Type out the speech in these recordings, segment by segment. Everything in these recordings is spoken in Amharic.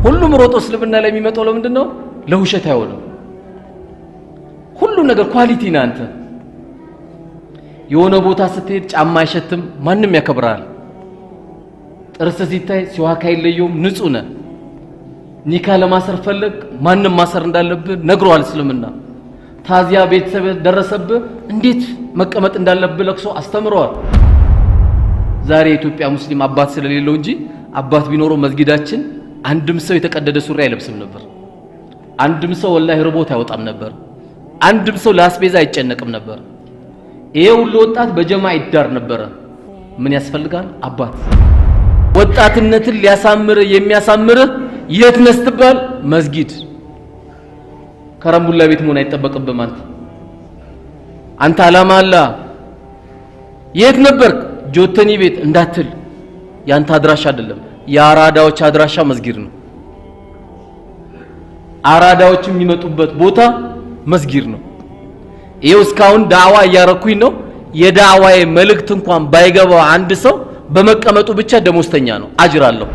ሁሉም ሮጦ እስልምና ላይ የሚመጣው ለምንድነው? ለውሸት አይሆንም። ሁሉ ነገር ኳሊቲ ነው። አንተ የሆነ ቦታ ስትሄድ ጫማ አይሸትም፣ ማንም ያከብራል። ጥርስ ሲታይ ሲዋካ አይለየውም፣ ንጹህ ነህ። ኒካ ለማሰር ፈለግ ማንም ማሰር እንዳለብህ ነግሯል እስልምና። ታዚያ ቤተሰብ ደረሰብህ እንዴት መቀመጥ እንዳለብህ ለቅሶ አስተምሯል። ዛሬ ኢትዮጵያ ሙስሊም አባት ስለሌለው እንጂ አባት ቢኖረው መስጊዳችን አንድም ሰው የተቀደደ ሱሪ አይለብስም ነበር። አንድም ሰው ወላሂ ርቦት አይወጣም ነበር። አንድም ሰው ለአስቤዛ አይጨነቅም ነበር። ይሄ ሁሉ ወጣት በጀማዓ ይዳር ነበር። ምን ያስፈልጋል? አባት። ወጣትነትን ሊያሳምር የሚያሳምር የት ነስትባል? መስጊድ። ከረምቡላ ቤት መሆን አይጠበቅብም። አንተ አላማ አላ የት ነበርክ? ጆተኒ ቤት እንዳትል፣ ያንተ አድራሻ አይደለም። የአራዳዎች አድራሻ መስጊድ ነው። አራዳዎች የሚመጡበት ቦታ መስጊድ ነው። ይሄው እስካሁን ዳዕዋ እያረኩኝ ነው። የዳዕዋዬ መልእክት እንኳን ባይገባው አንድ ሰው በመቀመጡ ብቻ ደሞዝተኛ ነው፣ አጅር አለው።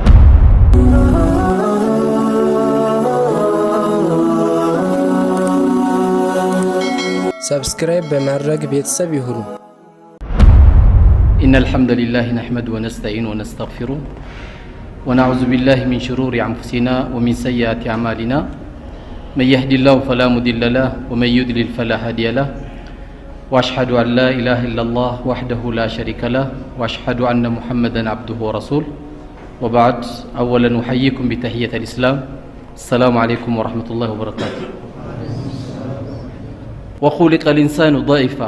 ሰብስክራይብ በማድረግ ቤተሰብ ይሁኑ። إن الحمد لله نحمد ونستعين ونستغفره ونعوذ بالله من شرور أنفسنا ومن سيئات أعمالنا من يهد الله فلا مضل له ومن يضلل فلا هادي له وأشهد أن لا إله إلا الله وحده لا شريك له وأشهد أن محمدا عبده ورسوله وبعد أولا أحييكم بتحية الإسلام السلام عليكم ورحمة الله وبركاته وخلق الإنسان ضعيفا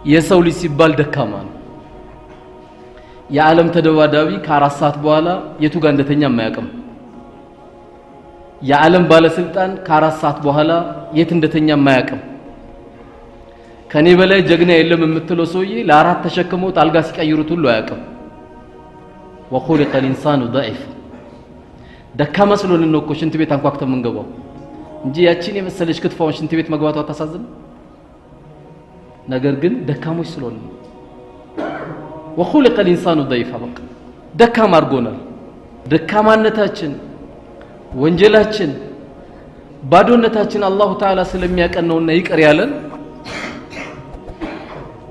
يسولي سبال دكامان የዓለም ተደባዳቢ ከ4 ሰዓት በኋላ የቱ ጋር እንደተኛ የማያውቅም። የዓለም ባለስልጣን ከ4 ሰዓት በኋላ የት እንደተኛ የማያውቅም። ከኔ በላይ ጀግና የለም የምትለው ሰውዬ ለአራት ተሸክመው አልጋ ሲቀይሩት ሁሉ አያውቅም። وخلق الانسان ضعيف ደካማ ስለሆንን ነው እኮ ሽንት ቤት አንኳክተን የምንገባው እንጂ ያቺን የመሰለች ክትፋውን ሽንት ቤት መግባቷ ታሳዝን። ነገር ግን ደካሞች ስለሆንን وخلق الانسان ضعيفا በቃ ደካማ አድርጎናል። ደካማነታችን፣ ወንጀላችን፣ ባዶነታችን አላሁ ተዓላ ስለሚያቀነውና ይቅር ያለን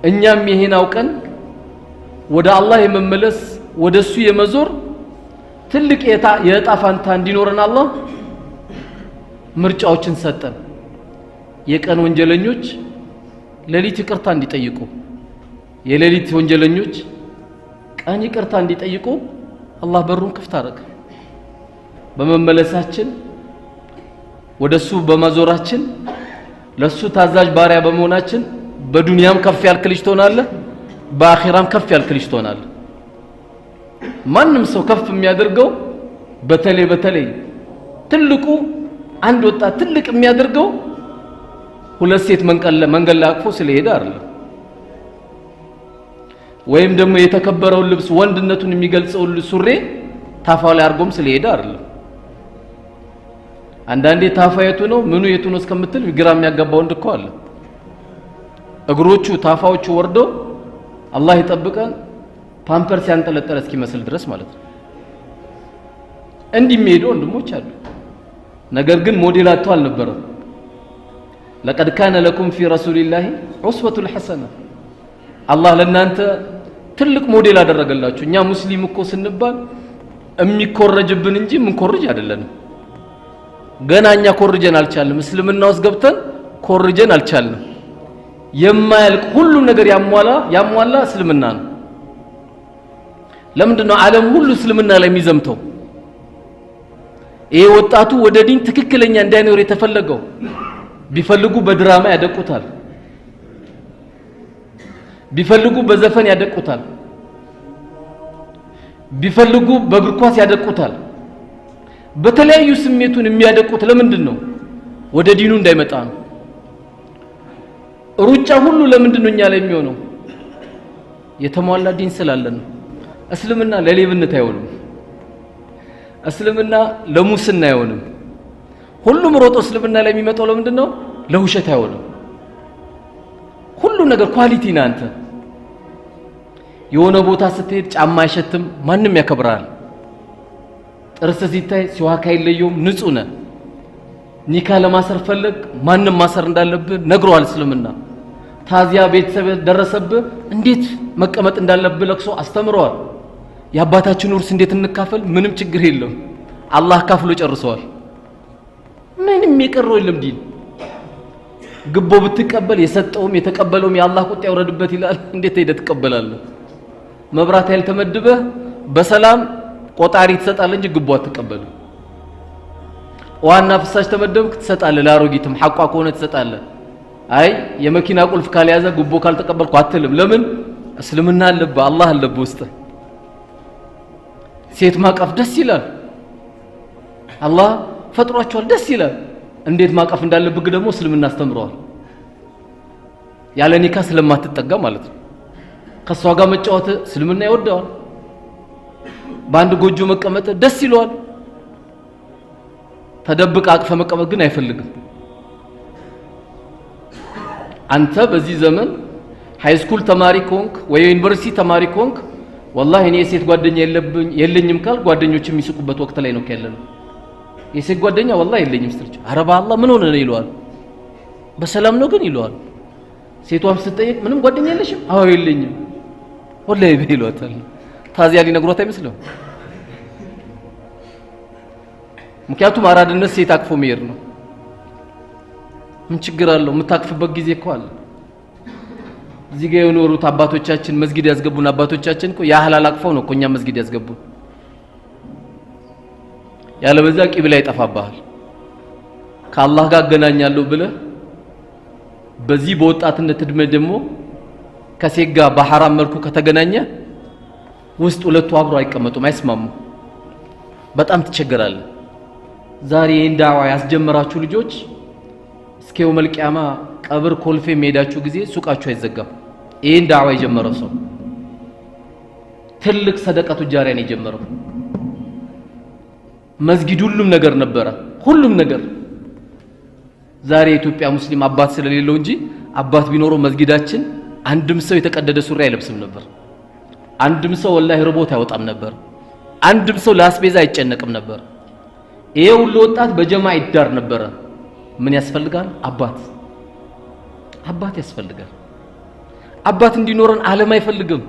እኛም ይሄን አውቀን ወደ አላህ የመመለስ ወደሱ የመዞር ትልቅ የዕጣ ፋንታ እንዲኖረን አላህ ምርጫዎችን ሰጠን። የቀን ወንጀለኞች ሌሊት ይቅርታ እንዲጠይቁ፣ የሌሊት ወንጀለኞች ቀን ይቅርታ እንዲጠይቁ አላህ በሩን ክፍት አደረገ። በመመለሳችን ወደሱ በማዞራችን ለሱ ታዛዥ ባሪያ በመሆናችን በዱንያም ከፍ ያልክ ልጅ ትሆናለህ፣ በአኺራም ከፍ ያልክ ልጅ ትሆናለህ። ማንም ሰው ከፍ የሚያደርገው በተለይ ትልቁ አንድ ወጣት ትልቅ የሚያደርገው ሁለት ሴት መንገድ ላይ አቅፎ ስለሄደ አይደለም፣ ወይም ደግሞ የተከበረው ልብስ ወንድነቱን የሚገልጸው ሱሪ ታፋው ላይ አርጎም ስለሄደ አይደለም። አንዳንዴ ታፋ የቱ ነው ምኑ የቱ ነው እስከምትል ግራ የሚያጋባ ወንድ እኮ አለ። እግሮቹ ታፋዎቹ ወርዶ አላህ ይጠብቀን ፓምፐርስ ያንጠለጠለ እስኪመስል ድረስ ማለት ነው። እንዲህ የሚሄዱ ወንድሞች አሉ። ነገር ግን ሞዴል አጥቶ አልነበረም። لقد كان لكم في رسول الله أسوة حسنة አላህ ለናንተ ትልቅ ሞዴል አደረገላችሁ። እኛ ሙስሊም እኮ ስንባል የሚኮረጅብን እንጂ ምን ኮርጅ አይደለንም። ገና እኛ ኮርጀን አልቻልንም። እስልምና ውስጥ ገብተን ኮርጀን አልቻልንም። የማያልቅ ሁሉ ነገር ያሟላ እስልምና ነው። ለምንድነው ዓለም ሁሉ እስልምና ላይ የሚዘምተው? ይሄ ወጣቱ ወደ ዲን ትክክለኛ እንዳይኖር የተፈለገው ቢፈልጉ በድራማ ያደቁታል፣ ቢፈልጉ በዘፈን ያደቁታል፣ ቢፈልጉ በእግር ኳስ ያደቁታል። በተለያዩ ስሜቱን የሚያደቁት ለምንድነው? ወደ ዲኑ እንዳይመጣ ነው። ሩጫ ሁሉ ለምንድነው እኛ ላይ የሚሆነው? የተሟላ ዲን ስላለን ነው። እስልምና ለሌብነት አይሆንም። እስልምና ለሙስና አይሆንም። ሁሉም ሮጦ እስልምና ላይ የሚመጣው ለምንድነው? ለውሸት አይሆንም። ሁሉ ነገር ኳሊቲ ነው። አንተ የሆነ ቦታ ስትሄድ ጫማ አይሸትም፣ ማንም ያከብራል። ጥርስ ሲታይ ሲዋካ አይለየውም ንጹህ ነህ ኒካ ለማሰር ፈለግ ማንንም ማሰር እንዳለብህ ነግሯል እስልምና ታዚያ ቤተሰብ ደረሰብህ እንዴት መቀመጥ እንዳለብህ ለክሶ አስተምሯል የአባታችን ውርስ እንዴት እንካፈል ምንም ችግር የለም አላህ ካፍሎ ጨርሰዋል ምንም የቀረው የለም ዲን ግቦ ብትቀበል የሰጠውም የተቀበለውም የአላህ ቁጣ ይወረድበት ይላል እንዴት ሄደ ትቀበላለህ መብራት ኃይል ተመድበህ በሰላም ቆጣሪ ትሰጣለህ እንጂ ግቦ አትቀበልም ዋና ፍሳሽ ተመደብክ ትሰጣለህ ለአሮጊትም ሐቋ ከሆነ ትሰጣለህ አይ የመኪና ቁልፍ ካልያዘ ግቦ ካልተቀበልኩ አትልም ለምን እስልምና አለበት አላህ አለበት ውስጥ ሴት ማቀፍ ደስ ይላል አላህ ፈጥሯቸዋል ደስ ይላል እንዴት ማቀፍ እንዳለብህ ደግሞ እስልምና አስተምሯል ያለ ኒካ ስለማትጠጋ ማለት ነው ከሷ ጋር መጫወት እስልምና ይወደዋል በአንድ ጎጆ መቀመጥ ደስ ይለዋል ተደብቅ አቅፈ መቀመጥ ግን አይፈልግም አንተ በዚህ ዘመን ሃይ ስኩል ተማሪ ኮንክ ወይ ዩኒቨርሲቲ ተማሪ ኮንክ والله እኔ የሴት ጓደኛ የለኝም ካል ጓደኞች የሚስቁበት ወቅት ላይ ነው ያለነው የሴት ጓደኛ والله የለኝም ስትልጭ አረባ አላህ ምን ሆነ ነው ይለዋል በሰላም ነው ግን ይለዋል ሴቷም ስትጠይቅ ምንም ጓደኛ የለሽም አዎ የለኝም والله ይሏታል ታዚያ ሊነግሯት አይመስልም ምክንያቱም አራድነት ሴት አቅፎ መሄድ ነው ምን ችግር አለው የምታቅፍበት ጊዜ እኮ አለ እዚህ ጋር የኖሩት አባቶቻችን መስጊድ ያስገቡን አባቶቻችን እኮ ያህላል አቅፈው ነው እኛ መስጊድ ያስገቡን ያለ በዛ ቂብላ ይጠፋባል ከአላህ ጋር አገናኛለሁ ብለህ በዚህ በወጣትነት እድሜ ደግሞ ከሴት ጋር በሐራም መልኩ ከተገናኘ ውስጥ ሁለቱ አብሮ አይቀመጡም አይስማሙ በጣም ትቸገራለህ ዛሬ እንዳዋ ያስጀመራችሁ ልጆች እስከው መልቂያማ ቀብር ኮልፌ ሜዳችሁ ጊዜ ሱቃችሁ አይዘጋም ይሄን ዳዋ የጀመረው ሰው ትልቅ ሰደቃቱ ጃሪያን የጀመረው መስጊድ ሁሉም ነገር ነበረ ሁሉም ነገር ዛሬ ኢትዮጵያ ሙስሊም አባት ስለሌለው እንጂ አባት ቢኖረው መስጊዳችን አንድም ሰው የተቀደደ ሱሪ አይለብስም ነበር አንድም ሰው ወላሂ ርቦት አይወጣም ነበር አንድም ሰው ለአስቤዛ አይጨነቅም ነበር ይሄ ሁሉ ወጣት በጀማዓ ይዳር ነበር ምን ያስፈልጋል አባት ያስፈልጋል አባት እንዲኖረን ዓለም አይፈልግም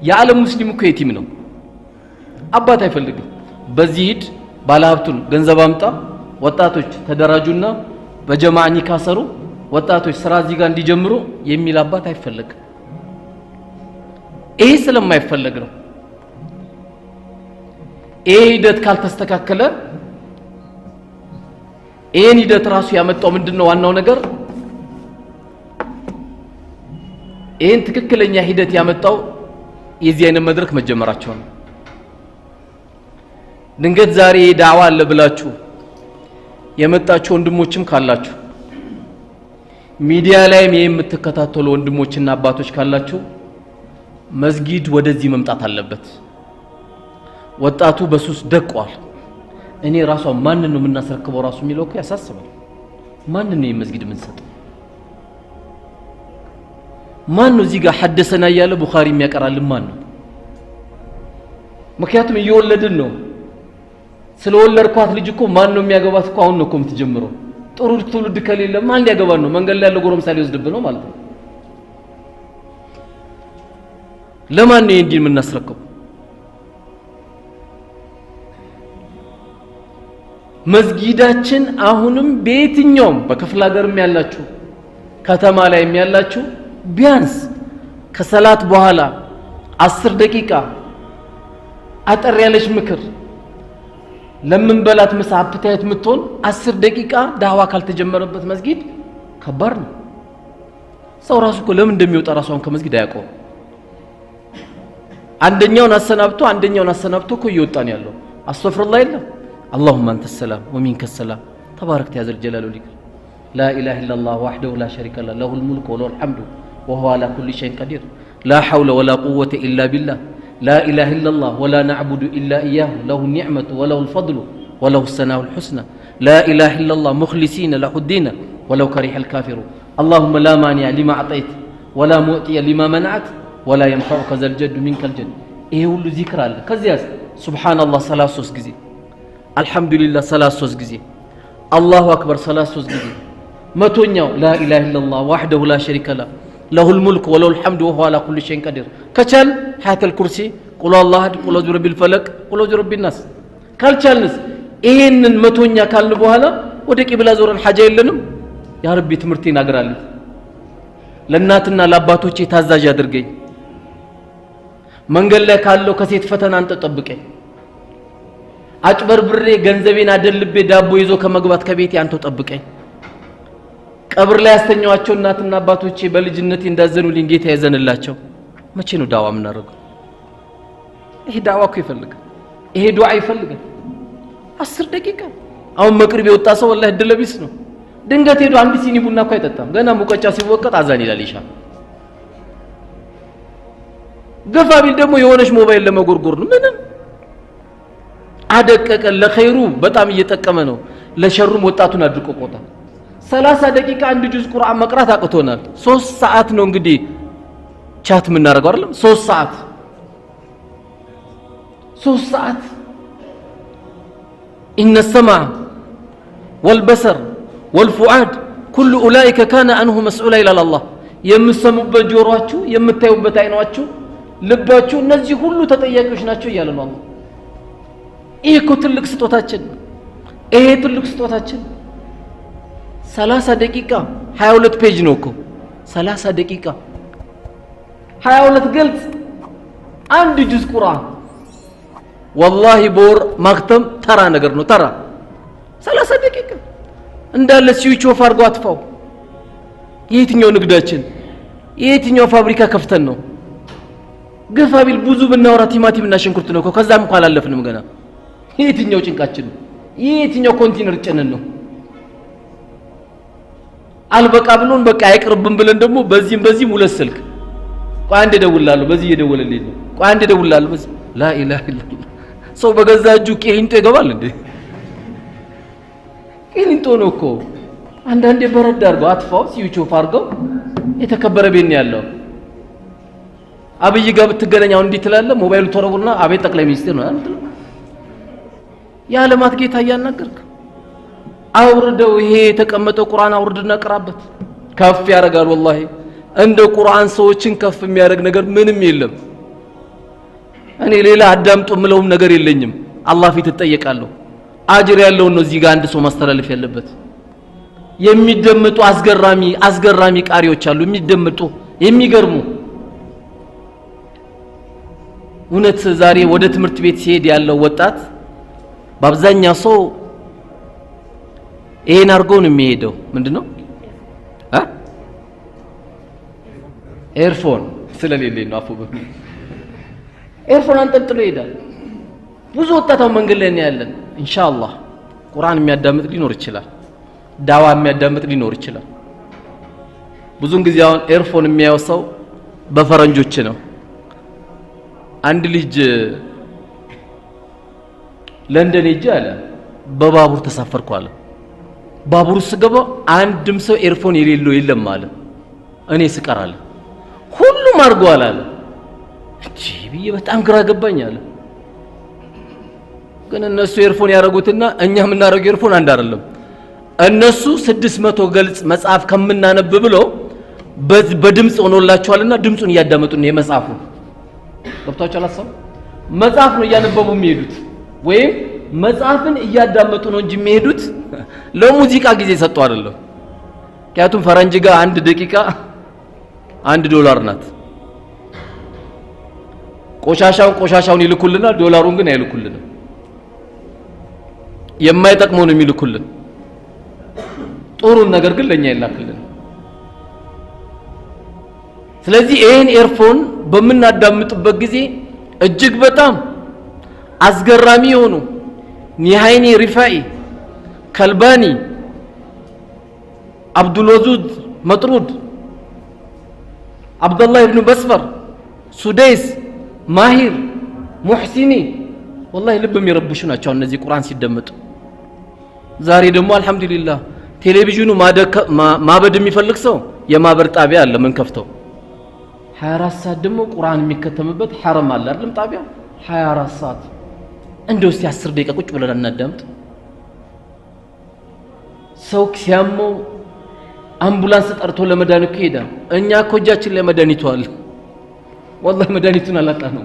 የዓለም ሙስሊም እኮ የቲም ነው አባት አይፈልግም በዚህ ሂድ ባለሀብቱን ገንዘብ አምጣ ወጣቶች ተደራጁና በጀማዓ ኒካ ሰሩ ወጣቶች ስራ እዚህ ጋር እንዲጀምሩ የሚል አባት አይፈልግም ይሄ ስለማይፈልግ ነው ይሄ ሂደት ካልተስተካከለ ይሄን ሂደት ራሱ ያመጣው ምንድነው ዋናው ነገር ይሄን ትክክለኛ ሂደት ያመጣው የዚህ አይነት መድረክ መጀመራቸው ነው ድንገት ዛሬ ዳዋ አለ ብላችሁ የመጣችሁ ወንድሞችም ካላችሁ ሚዲያ ላይም የምትከታተሉ ወንድሞችና አባቶች ካላችሁ መስጊድ ወደዚህ መምጣት አለበት ወጣቱ በሱስ ደቋል እኔ ራሱ ማን ነው የምናስረክበው ራሱ የሚለው እኮ ያሳስባል ማን ነው የመስጊድ የምንሰጠው ማን ነው እዚህ ጋር ሐደሰና ያለ ቡኻሪ የሚያቀራልን ማን ነው ምክንያቱም እየወለድን ነው ስለወለድኳት ልጅ እኮ ማን ነው የሚያገባት እኮ አሁን ነው እኮ የምትጀምረው ጥሩ ትውልድ ከሌለ ማን ሊያገባን ነው መንገድ ላይ ያለ ጎረምሳ ሊወስድብን ነው ማለት ነው ለማን ነው እንዲህ የምናስረክበው መስጊዳችን አሁንም በየትኛውም በክፍለ ሀገርም ያላችሁ ከተማ ላይም ያላችሁ ቢያንስ ከሰላት በኋላ 10 ደቂቃ አጠር ያለች ምክር ለምን በላት ምሳ አፕታይት ምትሆን 10 ደቂቃ ዳዋ ካልተጀመረበት መስጊድ ከባድ ነው ሰው ራሱ እኮ ለምን እንደሚወጣ ራሱን ከመስጊድ አያውቀው አንደኛውን አሰናብቶ እኮ እየወጣን ያለው አስተፍሩላህ የለም اللهم انت السلام ومنك السلام تبارك يا ذا الجلال والإكرام لا اله الا الله وحده لا شريك له له الملك وله الحمد وهو على كل شيء قدير لا حول ولا قوة الا بالله لا اله الا الله ولا نعبد الا اياه له النعمة وله الفضل وله الثناء الحسنى لا اله الا الله مخلصين له الدين ولو كره الكافرون اللهم لا مانع لما اعطيت ولا معطي لما منعت ولا ينفعك ذا الجد منك الجد ይሄ ሁሉ ዚክር አለ ከዚያስ ሱብሃንአላህ 33 ጊዜ አልহামዱሊላህ 33 ጊዜ አላሁ አክበር 33 ጊዜ መቶኛው ላ ኢላሃ ኢላላህ ወህደሁ ላ ሸሪከ ለ ለሁል ሙልክ ወለሁል ሐምዱ ወሁወ ዐላ ኩሊ ሸይኢን ቀዲር ከቻል ሐያተል ኩርሲ ቁል አላህ አሐድ ቁል አዑዙ ቢረቢል ፈለቅ ቁል አዑዙ ቢረቢን ናስ ካልቻልንስ ይሄንን መቶኛ ካልን በኋላ ወደ ቂብላ ዞረን ሐጃ የለንም ያ ረቢ ትምርቴን አግራልኝ ለእናትና ለአባቶቼ ታዛዥ አድርገኝ መንገድ ላይ ካለው ከሴት ፈተና አንተ ጠብቀኝ አጭበርብሬ ገንዘቤን አደልቤ ዳቦ ይዞ ከመግባት ከቤቴ አንተ ጠብቀኝ ቀብር ላይ ያስተኛዋቸው እናትና አባቶቼ በልጅነቴ እንዳዘኑልኝ ጌታ ያዘንላቸው መቼ ነው ዳዋ ምናረገው ይሄ ዳዋ እኮ ይፈልጋል ይሄ ዱዓ ይፈልጋል 10 ደቂቃ አሁን መቅሪብ የወጣ ሰው ወላሂ እድለቢስ ነው ድንገት ሄዶ አንድ ሲኒ ቡና እኮ አይጠጣም ገና ሙቀጫ ሲወቀጥ አዛን ይላል ኢሻ ገፋ ቢል ደግሞ የሆነች ሞባይል ለመጎርጎር ነው ምንም አደቀቀ ለኸይሩ በጣም እየተጠቀመ ነው ለሸሩም ወጣቱን አድርቆ ቆጣ 30 ደቂቃ አንድ ጁዝ ቁርአን መቅራት አቅቶናል 3 ሰዓት ነው እንግዲህ ቻት ምናረጋው አይደለም 3 ሰዓት 3 ሰዓት إن السمع والبصر والفؤاد كل أولئك كان عنه مسؤولا إلى الله يمسموበት ጆሮአችሁ የምታዩበት አይናችሁ ልባችሁ እነዚህ ሁሉ ተጠያቂዎች ናቸው እያለ ነው አላህ ይሄ እኮ ትልቅ ስጦታችን ይሄ ትልቅ ስጦታችን 30 ደቂቃ 22 ፔጅ ነው እኮ 30 ደቂቃ 22 ገልጽ አንድ ጁዝ ቁርአን والله بور ማክተም ተራ ነገር ነው ተራ 30 ደቂቃ እንዳለ ስዊች ኦፍ አድርጎ አጥፋው የትኛው ንግዳችን የትኛው ፋብሪካ ከፍተን ነው ገፋ ቢል ብዙ ብናወራ ቲማቲምና ሽንኩርት ነው ከዛም እንኳን አላለፍንም ገና የትኛው ጭንቃችን ነው የትኛው ኮንቲነር ጭነን ነው አልበቃ ብሎን በቃ አይቅርብም ብለን ደግሞ በዚህም ሁለት ስልክ ቆይ አንዴ ደውላለሁ በዚህ እየደወለልኝ ነው ቆይ አንዴ ደውላለሁ በዚህ ላ ኢላሃ ኢላላህ ሰው በገዛጁ ቂሊንጦ ይገባል እንዴ ቂሊንጦ ነው እኮ አንዳንዴ በረድ አድርገው አጥፋው ስዊች ኦፍ አድርገው የተከበረ ቤት ነው ያለው አብይ ጋር ብትገናኛው እንዴ ትላለ ሞባይሉ ተረቡና አቤት ጠቅላይ ሚኒስትር ነው አይደል ያለማት ጌታ ያናገርክ አውርደው ይሄ የተቀመጠው ቁርአን አውርድና ቅራበት ከፍ ያረጋል والله እንደ ቁርአን ሰዎችን ከፍ የሚያደርግ ነገር ምንም የለም እኔ ሌላ አዳምጡ ምለውም ነገር የለኝም አላህ ፊት ተጠየቃለሁ አጅር ያለው ነው እዚህ ጋር አንድ ሰው ማስተላለፍ ያለበት የሚደምጡ አስገራሚ ቃሪዎች አሉ የሚደምጡ የሚገርሙ እውነት ዛሬ ወደ ትምህርት ቤት ሲሄድ ያለው ወጣት በአብዛኛው ሰው ይሄን አርጎ ነው የሚሄደው ምንድነው ኤርፎን ስለሌለኝ ነው አፉ ኤርፎን አንጠልጥሎ ይሄዳል ብዙ ወጣታው መንገድ ላይ ነው ያለን ኢንሻአላህ ቁርአን የሚያዳምጥ ሊኖር ይችላል ዳዋ የሚያዳምጥ ሊኖር ይችላል ብዙን ጊዜ አሁን ኤርፎን የሚያየው ሰው በፈረንጆች ነው አንድ ልጅ ለንደን ሄጄ አለ በባቡር ተሳፈርኩ አለ ባቡር ስገባ አንድም ሰው ኤርፎን የሌለው የለም አለ እኔ ስቀራለ ሁሉም አርጓል አለ እቺ ብዬ በጣም ግራ ገባኝ አለ ግን እነሱ ኤርፎን ያረጉትና እኛ ምናረገው ኤርፎን አንድ አይደለም እነሱ 600 ገልጽ መጽሐፍ ከምናነብ ብለው በድምጽ ሆኖላቸዋልና ድምጹን እያዳመጡ ነው የመጽሐፉ ገብታችሁ አላሰው መጽሐፍ ነው እያነበቡ የሚሄዱት ወይም መጽሐፍን እያዳመጡ ነው እንጂ የሚሄዱት ለሙዚቃ ጊዜ ሰጠው አይደለም ምክንያቱም ፈረንጅ ጋር 1 ደቂቃ $1 ናት ቆሻሻውን ይልኩልናል ዶላሩን ግን አይልኩልንም የማይጠቅመው ነው የሚልኩልን ጥሩን ነገር ግን ለኛ ይላክልን ስለዚህ ይሄን ኤርፎን በመናዳምጥበት ጊዜ እጅግ በጣም አስገራሚ ሆኖ ኒሃይኒ ሪፋኢ ከልባኒ አብዱልወዱድ መጥሩድ አብዱላህ ኢብኑ በስፈር ሱደይስ ማሂር ሙህሲኒ والله ልብ የሚረብሹ ናቸው እነዚህ ቁርአን ሲደመጡ ዛሬ ደግሞ አልহামዱሊላህ ቴሌቪዥኑ ማበድ የሚፈልግ ሰው የማበር ጣቢያ አለ ምን ከፍተው 24 ሰዓት ደግሞ ቁርአን የሚከተምበት ሐረም አለ አይደለም ጣቢያ 24 ሰዓት እንደው እስቲ 10 ደቂቃ ቁጭ ብለን እናዳምጥ ሰው ሲያመው አምቡላንስ ጠርቶ ለመድኃኒቱ ይሄዳል እኛ እኮ እጃችን ላይ መድኃኒቱ አለ والله መድኃኒቱን አላጣነው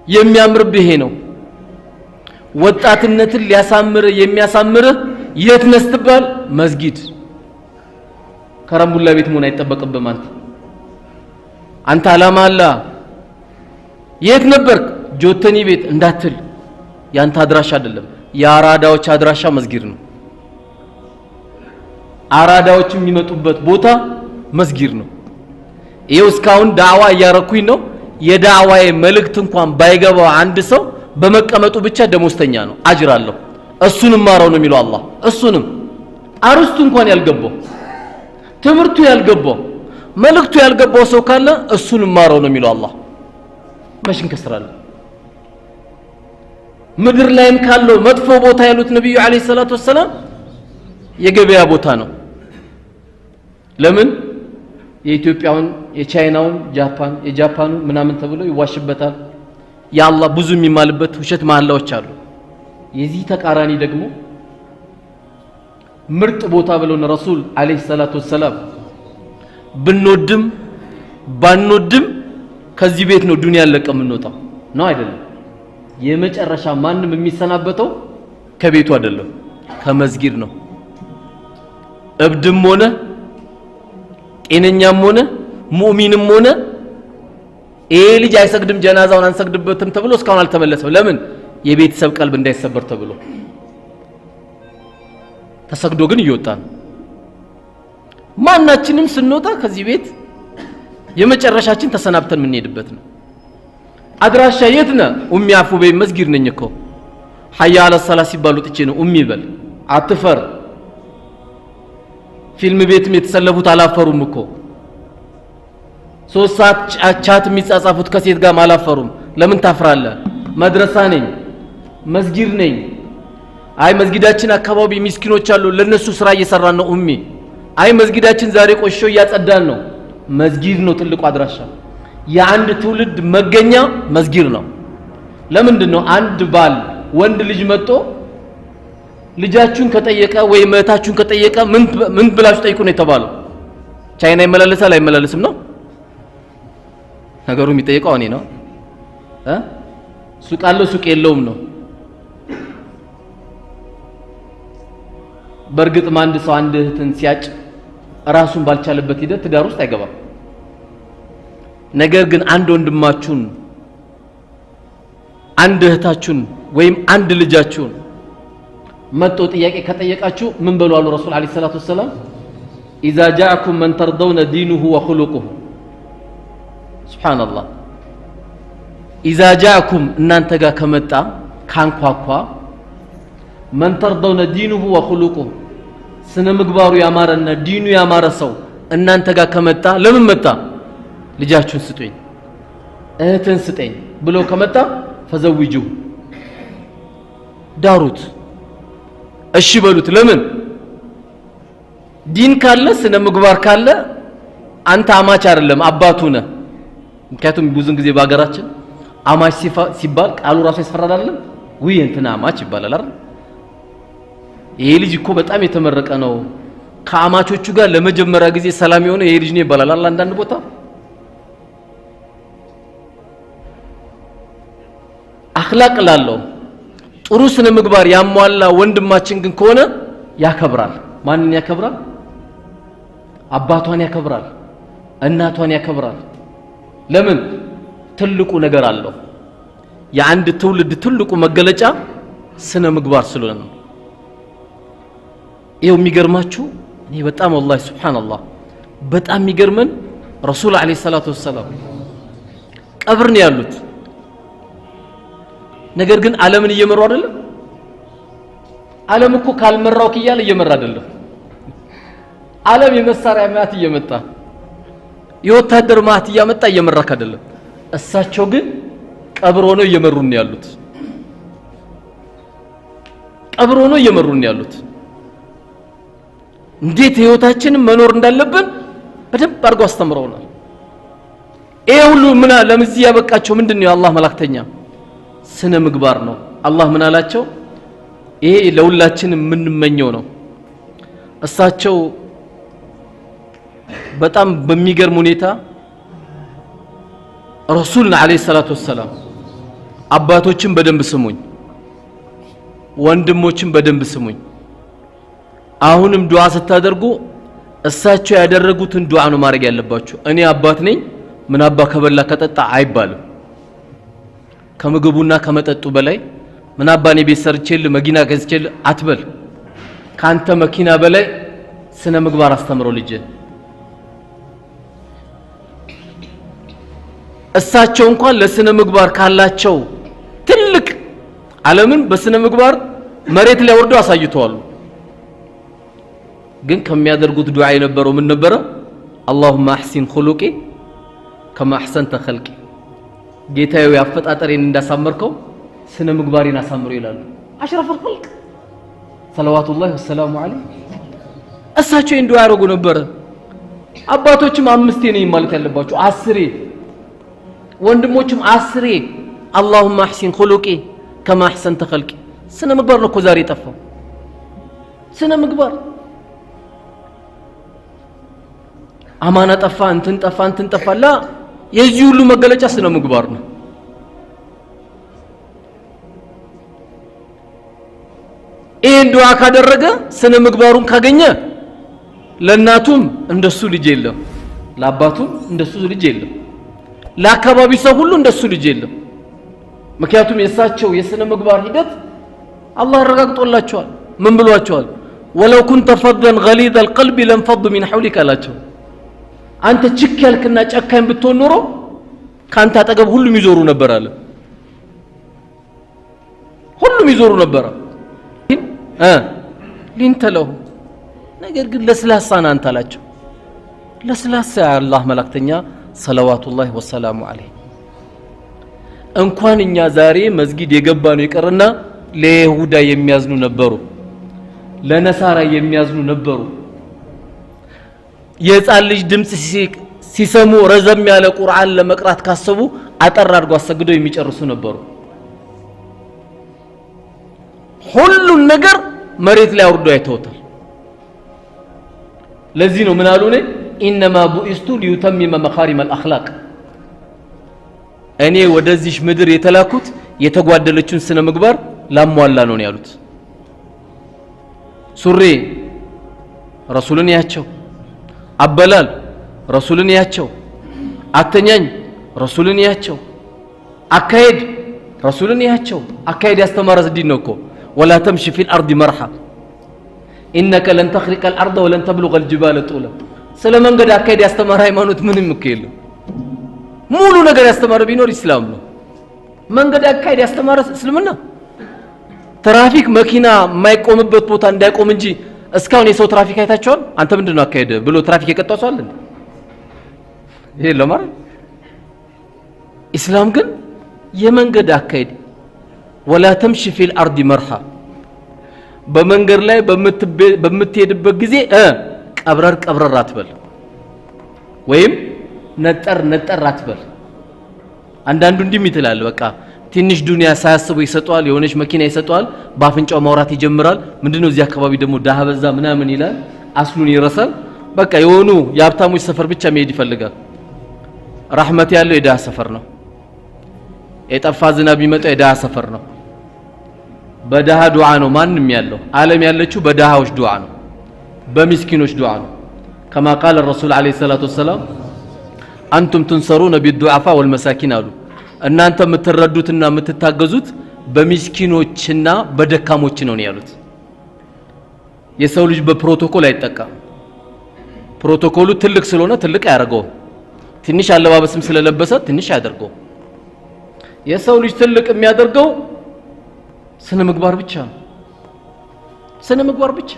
የሚያምርብህ ይሄ ነው ወጣትነትን ሊያሳምር የሚያሳምር የት ነስትባል መስጊድ ከረምቡላ ቤት መሆን አይጠበቅብህም አንተ አላማ አላ የት ነበርክ ጆተኒ ቤት እንዳትል ያንተ አድራሻ አይደለም የአራዳዎች አድራሻ መስጊድ ነው አራዳዎች የሚመጡበት ቦታ መስጊድ ነው ይሄው እስካሁን ዳዕዋ ያረኩኝ ነው የዳዕዋዬ መልእክት እንኳን ባይገባው አንድ ሰው በመቀመጡ ብቻ ደሞዝተኛ ነው አጅር አለው እሱንም ማራው ነው የሚለው አላህ እሱንም አርስቱ እንኳን ያልገባው ትምርቱ ያልገባው መልእክቱ ያልገባው ሰው ካለ እሱንም ማራው ነው የሚለው አላህ ማሽን ከስራለ ምድር ላይም ካለው መጥፎ ቦታ ያሉት ነብዩ አለይሂ ሰላቱ ወሰለም የገበያ ቦታ ነው ለምን የኢትዮጵያውን የቻይናውን ጃፓን የጃፓኑ ምናምን ተብሎ ይዋሽበታል ያአላህ ብዙ የሚማልበት ውሸት መሐላዎች አሉ የዚህ ተቃራኒ ደግሞ ምርጥ ቦታ ብለውን ረሱል አለይሂ ሰላቱ ወሰለም ብንወድም ባንወድም ከዚህ ቤት ነው ዱንያ ለቀም እንወጣው ነው አይደለም የመጨረሻ ማንም የሚሰናበተው ከቤቱ አይደለም ከመስጊድ ነው እብድም ሆነ ጤነኛም ሆነ ሙእሚንም ሆነ ይሄ ልጅ አይሰግድም ጀናዛውን አንሰግድበትም ተብሎ እስካሁን አልተመለሰም ለምን የቤተሰብ ቀልብ እንዳይሰበር ተብሎ ተሰግዶ ግን ይወጣል ማናችንም ስንወጣ ከዚህ ቤት የመጨረሻችን ተሰናብተን ምን ሄድበት ነው አድራሻ የት ነው ኡሚ አፉ በይ መስጊድ ነኝ እኮ ሐያ አለ ሰላ ሲባሉ ጥቼ ነው ኡሚ በል አትፈር ፊልም ቤትም የተሰለፉት አላፈሩም እኮ 3 ሰዓት ቻት የሚጻጻፉት ከሴት ጋር አላፈሩም ለምን ታፍራለህ መድረሳ ነኝ መስጊድ ነኝ አይ መስጊዳችን አካባቢ ምስኪኖች አሉ ለነሱ ስራ እየሰራን ነው ኡሚ አይ መስጊዳችን ዛሬ ቆሾ እያጸዳን ነው መስጊድ ነው ትልቁ አድራሻ የአንድ ትውልድ መገኛ መስጊድ ነው ለምንድን ነው አንድ ባል ወንድ ልጅ መጥቶ ልጃችሁን ከጠየቀ ወይ መታችሁን ከጠየቀ ምን ብላችሁ ጠይቁ ነው የተባለው ቻይና ይመላለሳል አይመላለስም ነው ነገሩ የሚጠይቀው እኔ ነው ሱቅ አለው ሱቅ የለውም ነው በርግጥ አንድ ሰው አንድ እህትን ሲያጭ ራሱን ባልቻለበት ሂደት ትዳር ውስጥ አይገባም ነገር ግን አንድ ወንድማችሁን አንድ እህታችሁን ወይም አንድ ልጃችሁን መጥቶ ጥያቄ ከጠየቃችሁ ምን በሉ አሉ ረሱል አለይሂ ሰላቱ ወሰለም اذا جاءكم من ترضون دينه وخلقه سبحان الله اذا جاءكم እናንተ ጋር ከመጣ ካንኳኳ من ترضون دينه وخلقه ስነ ምግባሩ ያማረና ዲኑ ያማረ ሰው እናንተ ጋር ከመጣ ለምን መጣ ልጃችሁን ስጡኝ እህትን ስጠኝ ብሎ ከመጣ ፈዘውጁ ዳሩት እሺ በሉት ለምን ዲን ካለ ስነ ምግባር ካለ አንተ አማች አይደለም አባቱ ነህ ምክንያቱም ብዙን ጊዜ በአገራችን አማች ሲባል ቃሉ ራሱ ያስፈራል አይደል ወይ እንትና አማች ይባላል አይደል ይሄ ልጅ እኮ በጣም የተመረቀ ነው ከአማቾቹ ጋር ለመጀመሪያ ጊዜ ሰላም የሆነ ይሄ ልጅ ነው ይባላል አይደል አንዳንድ ቦታ አኽላቅ ላለው ጥሩ ስነ ምግባር ያሟላ ወንድማችን ግን ከሆነ ያከብራል ማንን ያከብራል አባቷን ያከብራል እናቷን ያከብራል ለምን ትልቁ ነገር አለው የአንድ ትውልድ ትልቁ መገለጫ ስነ ምግባር ስለሆነ ነው ይሄው የሚገርማችሁ እኔ በጣም والله ሱብሃንአላህ በጣም የሚገርመን ረሱል አለይሂ ሰላቱ ወሰለም ቀብር ነው ያሉት ነገር ግን ዓለምን እየመሩ አይደለም ዓለም እኮ ካልመራው ከያለ እየመራ አይደለም ዓለም የመሳሪያ ማት እየመጣ የወታደር ማት እያመጣ እየመራክ አይደለም እሳቸው ግን ቀብር ሆነው እየመሩን ያሉት ቀብር ሆነው እየመሩን ያሉት እንዴት ህይወታችንን መኖር እንዳለብን በደንብ አድርገው አስተምረውናል። ይሄ ሁሉ ምን ለምዚህ ያበቃቸው ምንድነው? የአላህ መላእክተኛ ስነ ምግባር ነው። አላህ ምን አላቸው? ይሄ ለሁላችን የምንመኘው ነው። እሳቸው በጣም በሚገርም ሁኔታ ረሱልና አለይሂ ሰላቱ ወሰለም አባቶችን በደንብ ስሙኝ፣ ወንድሞችን በደንብ ስሙኝ። አሁንም ዱዓ ስታደርጉ እሳቸው ያደረጉትን ዱዓ ነው ማድረግ ያለባችሁ። እኔ አባት ነኝ ምን አባ ከበላ ከጠጣ አይባልም። ከምግቡና ከመጠጡ በላይ ምን አባ እኔ ቤት ሰርቼልህ መኪና ገዝቼልህ አትበል። ካንተ መኪና በላይ ስነ ምግባር አስተምረው ልጅ። እሳቸው እንኳን ለስነ ምግባር ካላቸው ትልቅ ዓለምን በስነ ምግባር መሬት ላይ ወርደው አሳይተዋል። ግን ከሚያደርጉት ዱዓ የነበረው ምን ነበረ? اللهم احسن خلقي كما احسنت خلقي። ጌታዬ ያፈጣጠሬን እንዳሳመርከው ስነ ምግባሬን አሳምረው ይላሉ። አሽረፍ الخلق صلوات الله والسلام عليه። እሳቸው እንዱ ያረጉ ነበር። አባቶችም አምስቴ ነኝ ማለት ያለባቸው 10 ወንድሞችም 10 اللهم احسن خلقي كما احسنت خلقي። ስነ ምግባር ነው እኮ ዛሬ ጠፋው። ስነ ምግባር አማና ጠፋ እንትን ጠፋ ላ የዚህ ሁሉ መገለጫ ስነ ምግባር ነው። ይሄን ዱዓ ካደረገ ስነ ምግባሩን ካገኘ ለናቱም እንደሱ ልጅ የለም፣ ለአባቱም እንደሱ ልጅ የለም፣ ለአካባቢ ሰው ሁሉ እንደሱ ልጅ የለም። ምክንያቱም የሳቸው የስነ ምግባር ሂደት አላህ አረጋግጦላቸዋል። ምን ብሏቸዋል? ወለው ኩንተ ፈደን ገሊዘ القلب لانفض من حولك አላቸው። አንተ ችክ ያልክና ጨካኝ ብትሆን ኖሮ ካንተ አጠገብ ሁሉም ይዞሩ ነበር አለ። ሁሉም ይዞሩ ነበር ሊንተለው። ነገር ግን ለስላሳ አንተ አላቸው። ለስላሳ አላህ መላእክተኛ ሰለዋቱላሂ ወሰላሙ ዐለይሂ እንኳን እኛ ዛሬ መስጊድ የገባ ነው ይቀርና ለይሁዳ የሚያዝኑ ነበሩ፣ ለነሳራ የሚያዝኑ ነበሩ። የጻል ልጅ ድምጽ ሲሰሙ ረዘም ያለ ቁርአን ለመቅራት ካሰቡ አጠር አድርገው አሰግደው የሚጨርሱ ነበሩ። ሁሉን ነገር መሬት ላይ አውርዶ አይተውታል። ለዚህ ነው ምን አሉ ነው ኢንማ ቡኢስቱ ሊዩተሚመ መካሪም الأخلاق። እኔ ወደዚህ ምድር የተላኩት የተጓደለችውን ስነ ምግባር ላሟላ ነው ያሉት። ሱሪ ረሱልን ያቸው፣ አበላል ረሱልን ያቸው፣ አተኛኝ ረሱልን ያቸው፣ አካሄድ ረሱልን ያቸው። አካሄድ ያስተማረ ዲን ነው እኮ ولا تمشي في الارض مرحا انك لن تخرق الارض ولن تبلغ الجبال طولا። ስለምን ገዳ አካሄድ ያስተማረ ሃይማኖት ምንም እኮ የለም። ሙሉ ነገር ያስተማረ ቢኖር ኢስላም ነው። መንገድ አካሄድ ያስተማረ እስልምና ትራፊክ መኪና የማይቆምበት ቦታ እንዳይቆም እንጂ እስካሁን የሰው ትራፊክ አይታቸዋል? አንተ ምንድነው አካሄደ ብሎ ትራፊክ የቀጣው ሰው አለ እንዴ? ይሄ ለማረ ኢስላም ግን የመንገድ አካሄድ ولا تمشي في الارض مرحا በመንገድ ላይ በምትሄድበት ጊዜ ቀብረር አትበል ወይም ነጠር አትበል። አንዳንዱ እንዲም ይትላል በቃ ትንሽ ዱንያ ሳያስቡ ይሰጣል፣ የሆነች መኪና ይሰጣል፣ ባፍንጫው ማውራት ይጀምራል። ምንድነው እዚህ አካባቢ ደግሞ ዳሃ በዛ ምናምን ይላል፣ አስሉን ይረሳል። በቃ የሆኑ የሀብታሞች ሰፈር ብቻ መሄድ ይፈልጋል። ረህመት ያለው የዳሃ ሰፈር ነው። የጠፋ ዝናብ ቢመጣ የዳሃ ሰፈር ነው። በዳሃ ዱዓ ነው ማንም ያለው። ዓለም ያለችው በዳሃዎች ዱዓ ነው፣ በሚስኪኖች ዱዓ ነው። كما قال الرسول عليه الصلاه والسلام انتم تنصرون بالضعفاء والمساكين አሉ። እናንተ የምትረዱትና የምትታገዙት በሚስኪኖችና በደካሞች ነው ያሉት። የሰው ልጅ በፕሮቶኮል አይጠቃም። ፕሮቶኮሉ ትልቅ ስለሆነ ትልቅ ያደርገው፣ ትንሽ አለባበስም ስለለበሰ ትንሽ ያደርገው። የሰው ልጅ ትልቅ የሚያደርገው ስነ ምግባር ብቻ ነው። ስነ ምግባር ብቻ።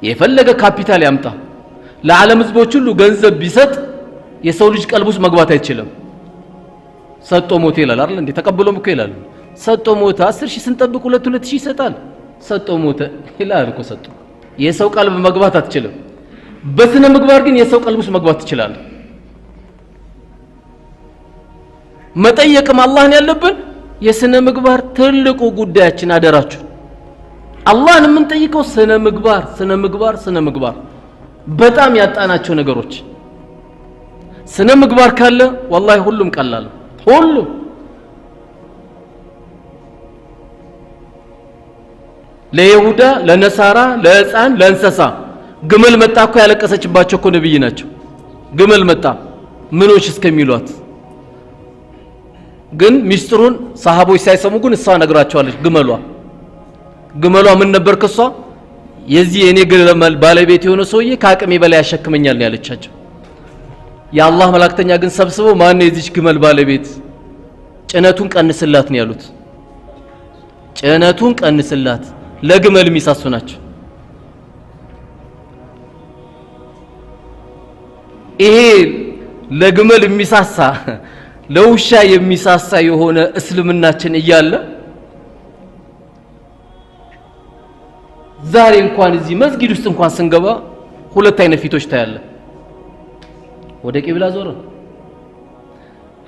የፈለገ ካፒታል ያምጣ፣ ለዓለም ህዝቦች ሁሉ ገንዘብ ቢሰጥ የሰው ልጅ ቀልቡስ መግባት አይችልም። ሰጦ ሞት ይላል አይደል እንዴ? ተቀብሎም እኮ ይላል። ሰጦ ሞት 10,000 ስንጠብቅ 2,000 ይሰጣል። ሰጦ ሞት ይላል እኮ። ሰጦ የሰው ቀልብ መግባት አትችልም። በስነ ምግባር ግን የሰው ቀልብ ውስጥ መግባት ትችላለህ። መጠየቅም አላህን ያለብን የስነ ምግባር ትልቁ ጉዳያችን አደራችሁ። አላህን የምንጠይቀው ስነ ምግባር በጣም ያጣናቸው ነገሮች። ስነ ምግባር ካለ ወላሂ ሁሉም ቀላል ሁሉም። ለይሁዳ ለነሳራ ለህፃን ለእንስሳ ግመል መጣ እኮ ያለቀሰችባቸው እኮ ነብይ ናቸው። ግመል መጣ ምኖች እስከሚሏት ግን ሚስጥሩን ሰሃቦች ሳይሰሙ ግን እሷ ነግራቸዋለች። ግመሏ ምን ነበር ከሷ የዚህ የኔ ግመል ባለቤት የሆነ ሰውዬ ከአቅሜ በላይ ያሸክመኛል ነው ያለቻቸው። የአላህ መላእክተኛ ግን ሰብስበው ማን ነው የዚች ግመል ባለቤት ጭነቱን ቀንስላት ነው ያሉት። ጭነቱን ቀንስላት ለግመል የሚሳሱ ናቸው። ይሄ ለግመል የሚሳሳ ለውሻ የሚሳሳ የሆነ እስልምናችን እያለ ዛሬ እንኳን እዚህ መስጊድ ውስጥ እንኳን ስንገባ ሁለት አይነት ፊቶች ታያለ። ወደ ቂብላ ዞረን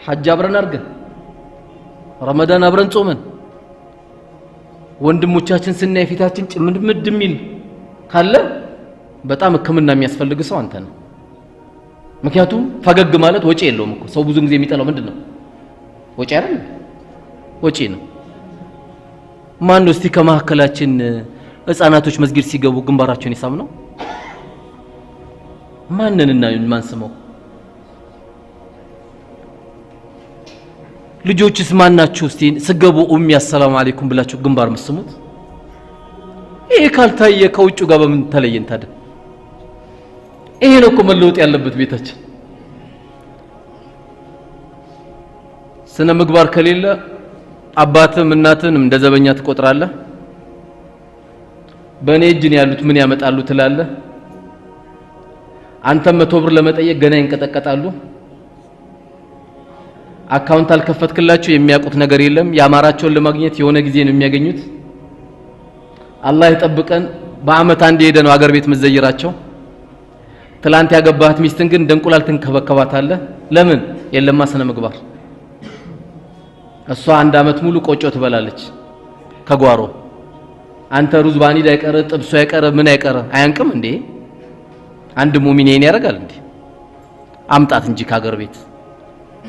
ሐጅ አብረን አድርገን ረመዳን አብረን ጾመን ወንድሞቻችን ስናይ ፊታችን ጭምድምድ የሚል ካለ በጣም ሕክምና የሚያስፈልግ ሰው አንተ ነው። ምክንያቱም ፈገግ ማለት ወጪ የለውም እኮ። ሰው ብዙ ጊዜ የሚጠላው ምንድነው? ወጪ አይደል? ወጪ ነው። ማን ነው እስቲ ከመሐከላችን ህፃናቶች መስጊድ ሲገቡ ግንባራቸውን ይሳም ነው? ማንንና ማን ስመው? ልጆችስ ማናችሁ እስቲ ስገቡ ኡሚ አሰላሙ አለይኩም ብላችሁ ግንባር መስሙት? ይሄ ካልታየ ከውጭ ጋር በምን ተለየን ታዲያ? ይሄ ነው እኮ መለወጥ ያለበት ቤታችን። ስነ ምግባር ከሌለ አባትም እናትንም እንደ ዘበኛ ትቆጥራለህ። በእኔ እጅ ነው ያሉት ምን ያመጣሉ ትላለህ። አንተም 100 ብር ለመጠየቅ ገና ይንቀጠቀጣሉ። አካውንት አልከፈትክላችሁ የሚያውቁት ነገር የለም። ያማራቸውን ለማግኘት የሆነ ጊዜ ነው የሚያገኙት። አላህ ይጠብቀን። በአመት አንዴ ሄደ ነው አገር ቤት መዘየራቸው። ትላንት ያገባህት ሚስትን ግን ደንቁላል ትንከበከባታለህ። ለምን? የለማ ስነ ምግባር። እሷ አንድ አመት ሙሉ ቆጮ ትበላለች ከጓሮ። አንተ ሩዝ ባኒድ አይቀር ጥብሶ አይቀር ምን አይቀር አያንቅም እንዴ? አንድ ሙእሚን ይሄን ያደርጋል እንዴ? አምጣት እንጂ ከአገር ቤት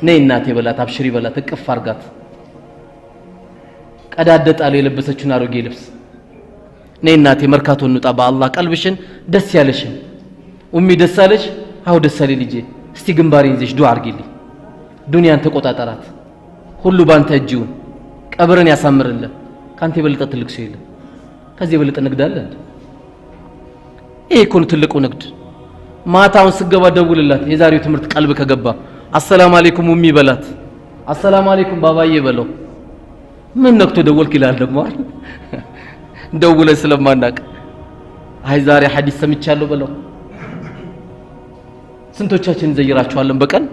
ነይ እናቴ በላት፣ አብሽሪ በላት፣ እቅፍ አርጋት። ቀዳደጣለ የለበሰችውን አሮጌ ልብስ ነይ እናቴ መርካቶ እንውጣ፣ በአላህ ቀልብሽን ደስ ያለሽን ኡሚ ደስ አለሽ? አው ደስ አለኝ ልጄ፣ እስቲ ግንባሬን ይዘሽ ዱዓ አርጊልኝ። ዱንያን ተቆጣጠራት፣ ሁሉ ባንተ እጅውን፣ ቀብርን ያሳምርልህ። ካንተ የበለጠ ትልቅ ሰው የለም። ከዚህ የበለጠ ንግድ አለ እንዴ? ይሄ እኮ ነው ትልቁ ንግድ። ማታውን ስገባ ደውልላት። የዛሬው ትምህርት ቀልብ ከገባ አሰላሙ አለይኩም ኡሚ በላት፣ አሰላሙ አለይኩም ባባዬ በለው። ምን ነክቶ ደወልክ ይላል ደግሞ አይደል? ደውለን ስለማናቅ አይ ዛሬ ሐዲስ ሰምቻለሁ በለው። ስንቶቻችን ዘይራቸዋለን በቀን?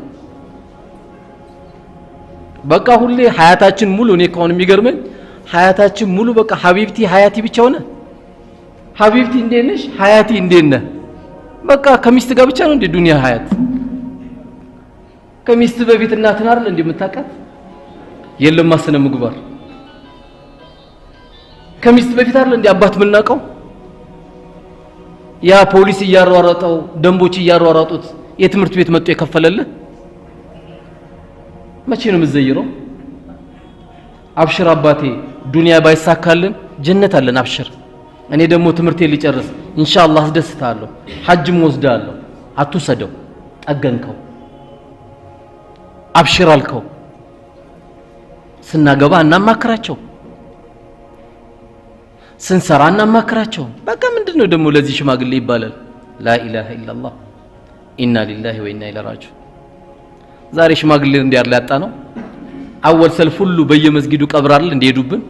በቃ ሁሌ ሐያታችን ሙሉ እኔ ከሆነ የሚገርመኝ ሐያታችን ሙሉ በቃ ሐቢብቲ ሐያቲ ብቻ ሆነ። ሐቢብቲ እንዴት ነሽ? ሐያቲ እንዴት ነህ? በቃ ከሚስት ጋር ብቻ ነው እንደ ዱንያ ሐያት። ከሚስት በፊት እናትን አይደል እንደምታውቃት? የለም ማስነ ምግባር። ከሚስት በፊት አይደል እንደ አባት የምናውቀው? ያ ፖሊስ እያሯሯጠው ደንቦች እያሯሯጡት የትምህርት ቤት መጥቶ የከፈለልህ መቼ ነው የምትዘይረው? አብሽር አባቴ ዱንያ ባይሳካልን ጀነት አለን አብሽር። እኔ ደግሞ ትምህርቴን ሊጨርስ ኢንሻአላህ አስደስታለሁ፣ ሐጅም ወስዳለሁ። አትውሰደው፣ ጠገንከው፣ አብሽር አልከው። ስናገባ እናማክራቸው፣ ስንሰራ እናማክራቸው። በቃ ምንድነው ደግሞ ለዚህ ሽማግሌ ይባላል? ላኢላሃ ኢላላህ ኢና ሊላሂ ወኢና ኢለይሂ ራጂዑን። ዛሬ ሽማግሌ እንዲያር ሊያጣ ነው። አወል ሰልፍ ሁሉ በየመስጊዱ ቀብር አይደል እንደሄዱብን።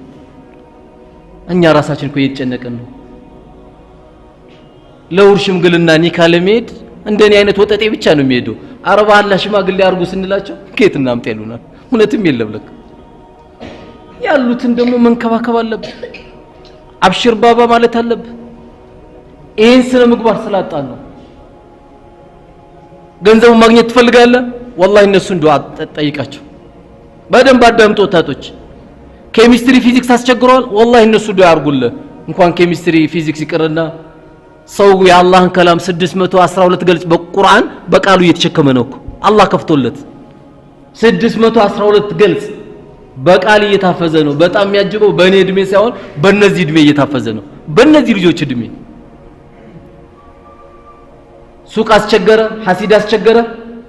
እኛ ራሳችን እኮ እየተጨነቅን ነው። ለውርሽ ሽምግልና ኒካ ለመሄድ እንደኔ አይነት ወጠጤ ብቻ ነው የሚሄደው። አረባ አላህ ሽማግሌ አርጉ ስንላቸው ከየት እናምጥ ይሉናል። እውነትም የለም ለካ። ያሉትን ደግሞ መንከባከብ አለብን። አብሽር ባባ ማለት አለብን። ይሄን ስነ ምግባር ስላጣን ነው። ገንዘቡን ማግኘት ትፈልጋለህ والله እነሱን ዱዓ ጠይቃቸው በደንብ አዳምጡ ወጣቶች ኬሚስትሪ ፊዚክስ አስቸግሯል والله እነሱ ዱዓ አርጉልህ እንኳን ኬሚስትሪ ፊዚክስ ይቀርና ሰው የአላህን ከላም 612 ገልጽ በቁርአን በቃሉ እየተሸከመ ነው አላህ ከፍቶለት 612 ገልጽ በቃል እየታፈዘ ነው በጣም የሚያጅበው በእኔ እድሜ ሳይሆን በእነዚህ እድሜ እየታፈዘ ነው በእነዚህ ልጆች እድሜ ሱቅ አስቸገረ ሐሲድ አስቸገረ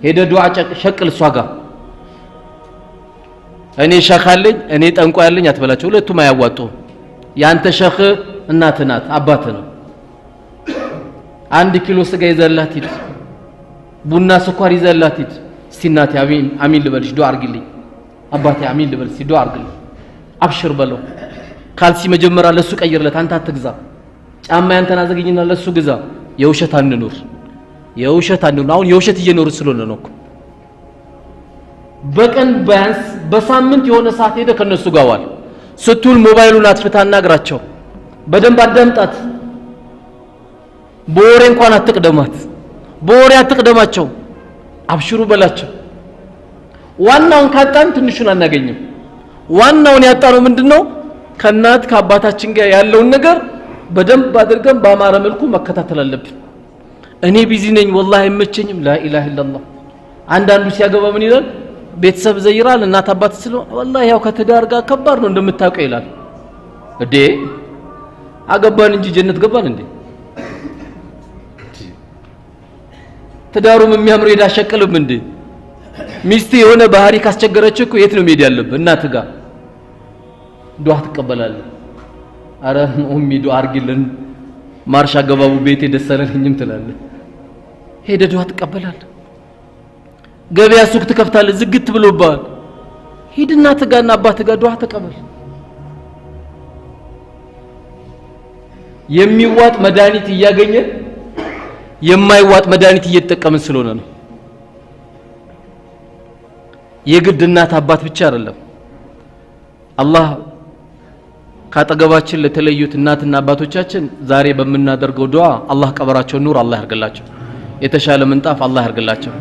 ሄደ ዱዓ ሸቅል እሷ ጋር እኔ ሸኽ አለኝ እኔ ጠንቋ ያለኝ አትበላቸው ሁለቱም አያዋጡ ያንተ ሸኽ እናት ናት አባት ነው 1 ኪሎ ስጋ ይዘላት ሂድ ቡና ስኳር ይዘላት ሂድ እስቲ እናቴ አሚን ልበልሽ ዱዓ አርግልኝ አባቴ አሚን ልበልሽ ዱዓ አርግልኝ አብሽር በለው ካልሲ መጀመሪያ ለሱ ቀይርለት አንተ አትግዛ ጫማ ያንተና ዘግኝና ለሱ ግዛ የውሸት አንኑር አሁን የውሸት እየኖር ስለሆነ ነው በቀን ቢያንስ በሳምንት የሆነ ሰዓት ሄደ ከነሱ ጋር ዋል ስትል ሞባይሉን አጥፍታ አናግራቸው በደንብ አዳምጣት በወሬ እንኳን አትቅደማቸው አብሽሩ በላቸው ዋናውን ካጣን ትንሹን አናገኝም ዋናውን ያጣነው ምንድነው ከናት ከአባታችን ጋር ያለውን ነገር በደንብ አድርገን በአማረ መልኩ መከታተል አለብን እኔ ቢዚ ነኝ والله አይመቸኝም لا اله الا الله አንዳንዱ ሲያገባ ምን ይላል ቤተሰብ ዘይራል እናት አባት ስለሆነ والله ያው ከተዳር ጋር ከባድ ነው እንደምታውቀው ይላል እዴ አገባን እንጂ ጀነት ገባን እንዴ ተዳሩም የሚያምር ይዳሸቀልም እንዴ ሚስት የሆነ ባህሪ ካስቸገረች እኮ የት ነው መሄድ ያለብህ እናት ጋር ዱዓ ትቀበላለህ አረ ኡሚ ዱዓ አርግልን ማርሻ ገባቡ ቤቴ ደሰለኝም ትላለህ ሄደ ዱዓ ትቀበላለህ ገበያ ሱቅ ትከፍታለህ ዝግት ብሎባል ሂድና ተጋና አባት ጋር ዱዓ ተቀበል የሚዋጥ መድኃኒት እያገኘ የማይዋጥ መድኃኒት እየተጠቀምን ስለሆነ ነው የግድ እናት አባት ብቻ አይደለም አላህ ካጠገባችን ለተለዩት እናትና አባቶቻችን ዛሬ በመናደርገው ዱዓ አላህ ቀበራቸው ኑር አላህ ያርግላቸው የተሻለ ምንጣፍ አላህ ያርግላቸው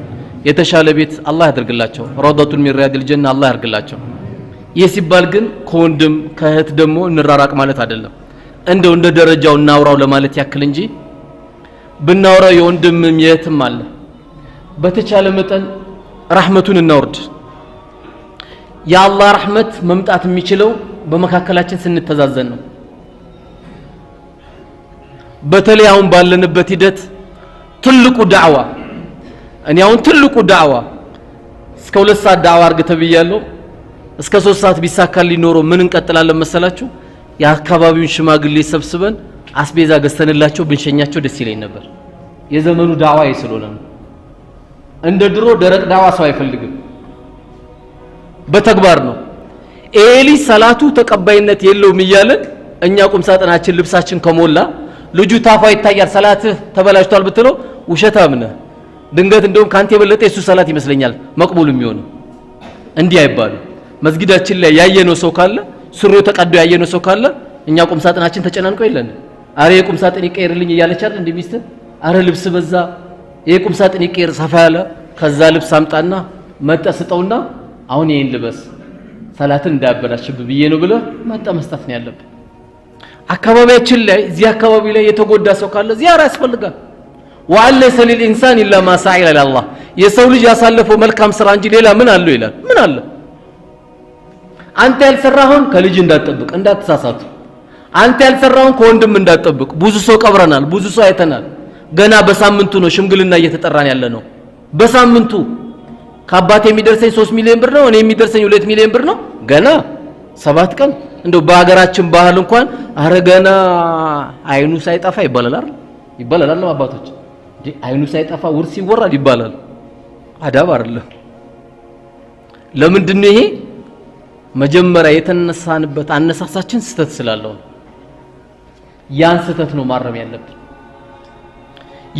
የተሻለ ቤት አላህ ያድርግላቸው ረውደቱን ሚን ሪያዲል ጀና አላህ ያርግላቸው ይህ ሲባል ግን ከወንድም ከእህት ደግሞ እንራራቅ ማለት አይደለም እንደው እንደ ደረጃው እናውራው ለማለት ያክል እንጂ ብናወራው የወንድምም የእህትም አለ በተቻለ መጠን ረህመቱን እናወርድ የአላህ ረህመት መምጣት የሚችለው በመካከላችን ስንተዛዘን ነው በተለይ አሁን ባለንበት ሂደት ትልቁ ዳዕዋ እኔ አሁን ትልቁ ዳዕዋ እስከ 2 ሰዓት ዳዕዋ አርግ ተብያለሁ እስከ 3 ሰዓት ቢሳካል ሊኖር ምን እንቀጥላለን መሰላችሁ የአካባቢውን ሽማግሌ ሰብስበን አስቤዛ ገዝተንላቸው ብንሸኛቸው ደስ ይለኝ ነበር የዘመኑ ዳዕዋ ይስሎና እንደ ድሮ ደረቅ ዳዕዋ ሰው አይፈልግም በተግባር ነው ኤሊ ሰላቱ ተቀባይነት የለውም ይያለን እኛ ቁም ሳጥናችን ልብሳችን ከሞላ ልጁ ታፋ ይታያል ሰላትህ ተበላሽቷል ብትለው ውሸታም ነህ ድንገት እንደውም ካንተ የበለጠ የሱ ሰላት ይመስለኛል መቅቡል የሚሆነው እንዲህ አይባሉ መስጊዳችን ላይ ያየነው ሰው ካለ ሱሪው ተቀዶ ያየነው ሰው ካለ እኛ ቁም ሳጥናችን ተጨናንቆ ይለን አረ የቁም ሳጥን ይቀየርልኝ እያለች አይደል እንዴ ሚስት አረ ልብስ በዛ የቁም ሳጥን ይቀየር ሰፋ ያለ ከዛ ልብስ አምጣና መጠስጠውና አሁን ይሄን ልበስ ሰላትን እንዳያበላሽብ ብዬ ነው ብለ መጣ መስጠት ነው ያለብህ አካባቢያችን ላይ እዚህ አካባቢ ላይ የተጎዳ ሰው ካለ ዚያራ ያስፈልጋል ወአለይሰ ለልኢንሳን ኢላ ማ ሰዓ ኢላ አላህ የሰው ልጅ ያሳለፈው መልካም ስራ እንጂ ሌላ ምን አለው ይላል ምን አለ አንተ ያልሰራውን ከልጅ እንዳትጠብቅ እንዳትሳሳቱ አንተ ያልሰራውን ከወንድም እንዳትጠብቅ ብዙ ሰው ቀብረናል ብዙ ሰው አይተናል ገና በሳምንቱ ነው ሽምግልና እየተጠራን ያለ ነው በሳምንቱ ከአባቴ የሚደርሰኝ 3 ሚሊዮን ብር ነው እኔ የሚደርሰኝ 2 ሚሊዮን ብር ነው ገና 7 ቀን እንደው በአገራችን ባህል እንኳን አረጋና አይኑ ሳይጠፋ ይባላል አባቶች አይኑ ሳይጠፋ ውርስ ይወራል ይባላል አዳብ አይደለም ለምንድን ነው ይሄ መጀመሪያ የተነሳንበት አነሳሳችን ስተት ስላለው ያን ስተት ነው ማረም ያለብን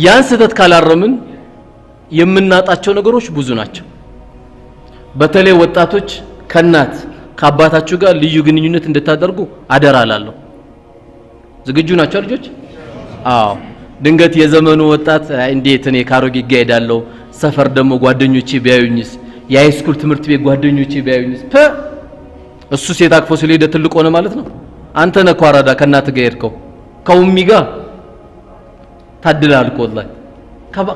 ያን ስተት ካላረምን የምናጣቸው ነገሮች ብዙ ናቸው በተለይ ወጣቶች ከናት ከአባታችሁ ጋር ልዩ ግንኙነት እንድታደርጉ አደራ አላለሁ ዝግጁ ናቸው ልጆች አዎ ድንገት የዘመኑ ወጣት እንዴት እኔ ካሮጌ ጋይዳለው ሰፈር ደግሞ ጓደኞቼ ቢያዩኝስ የሃይስኩል ትምህርት ቤት ጓደኞቼ ቢያዩኝስ እሱ ሴት አቅፎ ስለሄደ ትልቅ ሆነ ማለት ነው አንተ ነህ ኳራዳ ከናት ጋር ሄድከው ከኡሚ ጋር ታድላል እኮ ወላሂ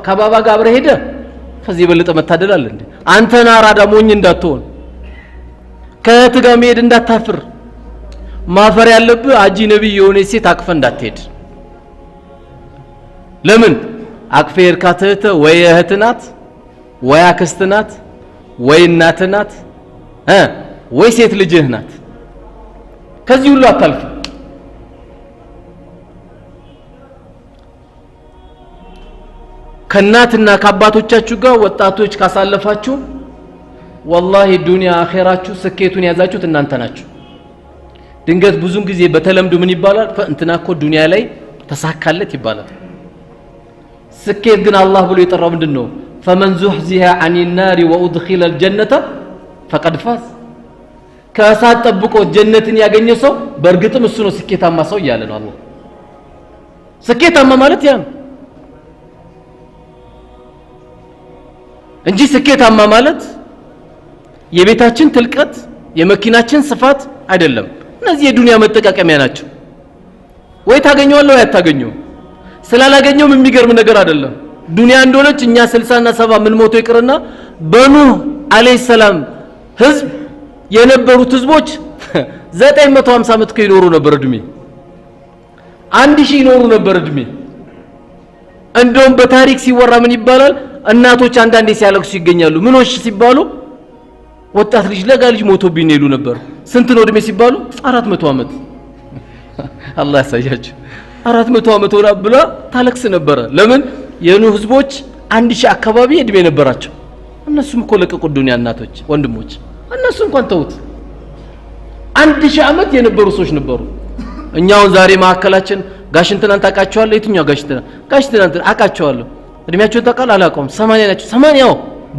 ከባባ ጋር አብረህ ሄደ ከዚህ በለጠ መታደል አለ እንዴ አንተ ነህ አራዳ ሞኝ እንዳትሆን ከእህት ጋር መሄድ እንዳታፍር ማፈር ያለብህ አጂ ነብይ የሆነ ሴት አቅፈ እንዳትሄድ ለምን አቅፈህ እርካተተ ወይ እህት ናት ወይ አክስት ናት ወይ እናት ናት ወይ ሴት ልጅህ ናት ከዚህ ሁሉ አታልፍ ከናትና ከአባቶቻችሁ ጋር ወጣቶች ካሳለፋችሁ والله ዱንያ አኺራችሁ ስኬቱን ያዛችሁት እናንተ ናችሁ ድንገት ብዙን ጊዜ በተለምዶ ምን ይባላል እንትናኮ ዱንያ ላይ ተሳካለት ይባላል ስኬት ግን አላህ ብሎ የጠራው ምንድነው فمن زحزح عن النار وادخل الجنه فقد فاز ከእሳት ጠብቆ ጀነትን ያገኘ ሰው በእርግጥም እሱ ነው ስኬታማ ሰው እያለ ነው አላህ ስኬታማ ማለት ያ እንጂ ስኬታማ ማለት የቤታችን ትልቀት የመኪናችን ስፋት አይደለም እነዚህ የዱንያ መጠቃቀሚያ ናቸው ወይ ታገኘዋለህ ወይ አታገኘው ስላላገኘው የሚገርም ነገር አይደለም ዱንያ እንደሆነች እኛ 60 እና 70 ምን ሞቶ ይቅርና በኑህ አለይሂ ሰላም ህዝብ የነበሩት ህዝቦች 950 ዓመት ከይኖሩ ነበር እድሜ 1000 ይኖሩ ነበር እድሜ እንደውም በታሪክ ሲወራ ምን ይባላል እናቶች አንዳንዴ ሲያለቅሱ ይገኛሉ ምኖች ሲባሉ ወጣት ልጅ ለጋ ልጅ ሞቶብኝ ይሉ ነበር ስንት ነው እድሜ ሲባሉ 400 ዓመት አላህ ያሳያችሁ 400 ዓመት ወራ ብላ ታለቅስ ነበር ለምን የኑህ ህዝቦች 1000 አካባቢ እድሜ ነበራቸው እነሱም እኮ ለቀቁ ዱንያ እናቶች ወንድሞች እነሱ እንኳን ተውት 1000 ዓመት የነበሩ ሰዎች ነበሩ እኛውን ዛሬ ማከላችን ጋሽንተናን ታቃቸዋለህ የትኛው ጋሽንተናን አቃቸዋለሁ እድሜያቸው ተቃል አላቆም 80 ናቸው 80